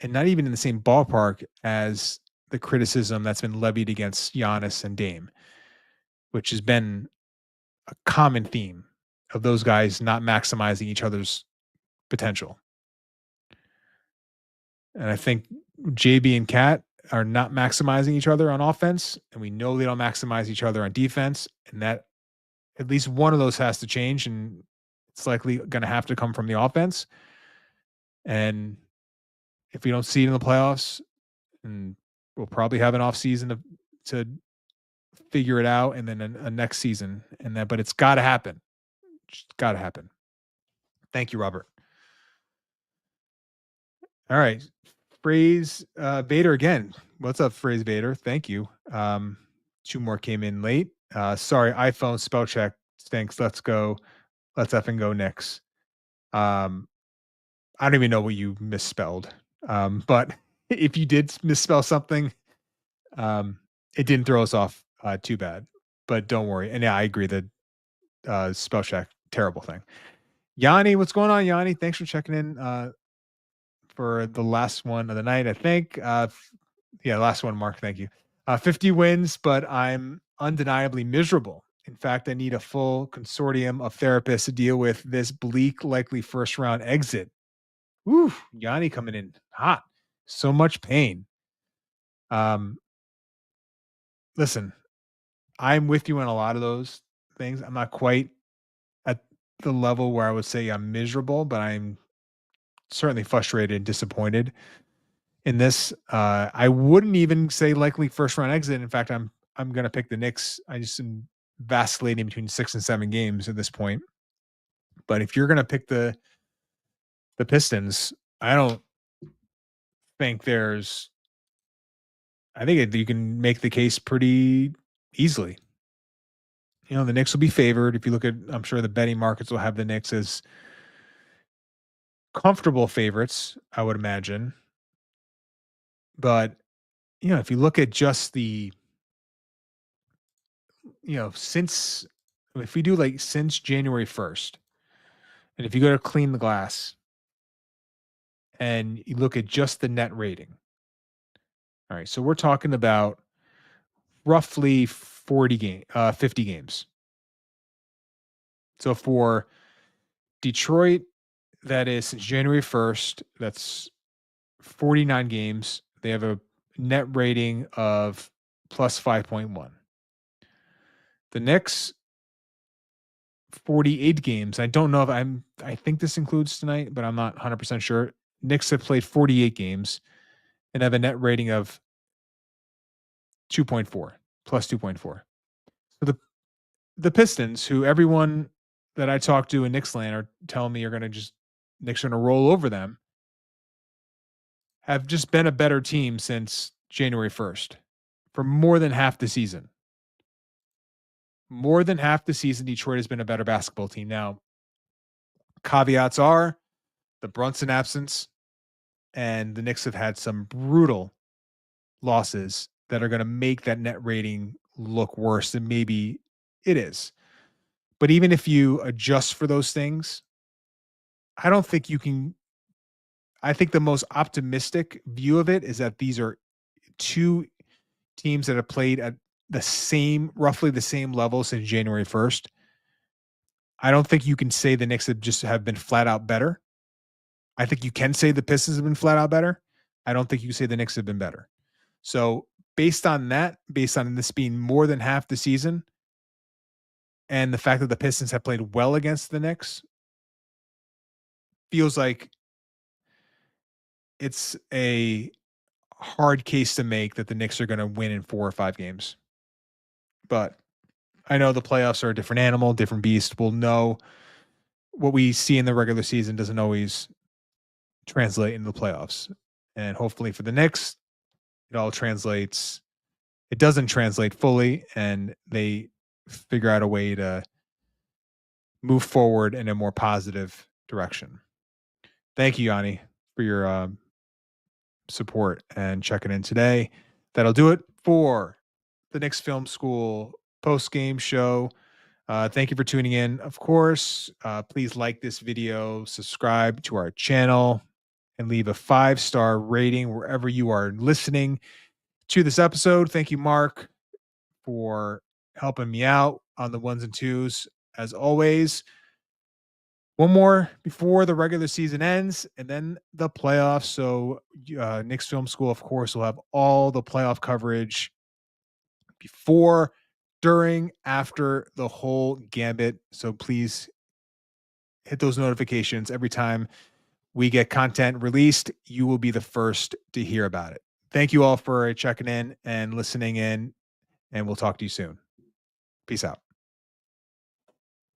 and not even in the same ballpark as the criticism that's been levied against Giannis and Dame, which has been a common theme of those guys not maximizing each other's potential. And I think JB and Cat are not maximizing each other on offense, and we know they don't maximize each other on defense, and that at least one of those has to change, and it's likely going to have to come from the offense. And if we don't see it in the playoffs, and we'll probably have an off season to figure it out, and then a next season, and that. But it's got to happen. It's got to happen. Thank you, Robert. All right, Phrase Vader again. What's up, Phrase Vader? Thank you. Two more came in late. Sorry, iPhone spell check stinks. Let's go. Let's effing go Knicks. I don't even know what you misspelled. But if you did misspell something, it didn't throw us off too bad. But don't worry. And yeah, I agree that spell check, terrible thing. Yanni, what's going on, Yanni? Thanks for checking in for the last one of the night, I think. Last one, Mark. Thank you. 50 wins, but I'm undeniably miserable. In fact, I need a full consortium of therapists to deal with this bleak, likely first round exit. Woo, Yanni coming in hot. So much pain. Listen, I'm with you on a lot of those things. I'm not quite at the level where I would say I'm miserable, but I'm certainly frustrated and disappointed in this. I wouldn't even say likely first round exit. In fact, I'm going to pick the Knicks. I just am vacillating between 6 and 7 games at this point. But if you're going to pick the Pistons, I don't think you can make the case pretty easily. You know, the Knicks will be favored. If you look at, I'm sure the betting markets will have the Knicks as comfortable favorites, I would imagine. But, you know, if you look at just since January 1st, and if you go to Clean the Glass and you look at just the net rating. All right, so we're talking about roughly 50 games. So for Detroit, that is since January 1st, that's 49 games. They have a net rating of plus 5.1. The Knicks, 48 games. I don't know if I think this includes tonight, but I'm not 100% sure. Knicks have played 48 games and have a net rating of 2.4, plus 2.4. So the Pistons, who everyone that I talk to in Knicks land are telling me Knicks are going to roll over them, have just been a better team since January 1st for more than half the season. More than half the season, Detroit has been a better basketball team. Now, caveats are the Brunson absence, and the Knicks have had some brutal losses that are going to make that net rating look worse than maybe it is. But even if you adjust for those things, I don't think you can. I think the most optimistic view of it is that these are two teams that have played at roughly the same level since January 1st. I don't think you can say the Knicks have been flat out better. I think you can say the Pistons have been flat out better. I don't think you can say the Knicks have been better. So based on this being more than half the season, and the fact that the Pistons have played well against the Knicks, feels like it's a hard case to make that the Knicks are going to win in 4 or 5 games. But I know the playoffs are a different animal, different beast. We'll know what we see in the regular season doesn't always translate into the playoffs. And hopefully for the Knicks, it all translates. It doesn't translate fully, and they figure out a way to move forward in a more positive direction. Thank you, Yanni, for your support and checking in today. That'll do it for the Knicks Film School post-game show. Thank you for tuning in. Of course, please like this video, subscribe to our channel, and leave a 5-star rating wherever you are listening to this episode. Thank you, Mark, for helping me out on the ones and twos. As always, one more before the regular season ends, and then the playoffs. So, Knicks Film School, of course, will have all the playoff coverage before, during, after the whole gambit. So please hit those notifications every time we get content released. You will be the first to hear about it. Thank you all for checking in and listening in, and we'll talk to you soon. Peace out.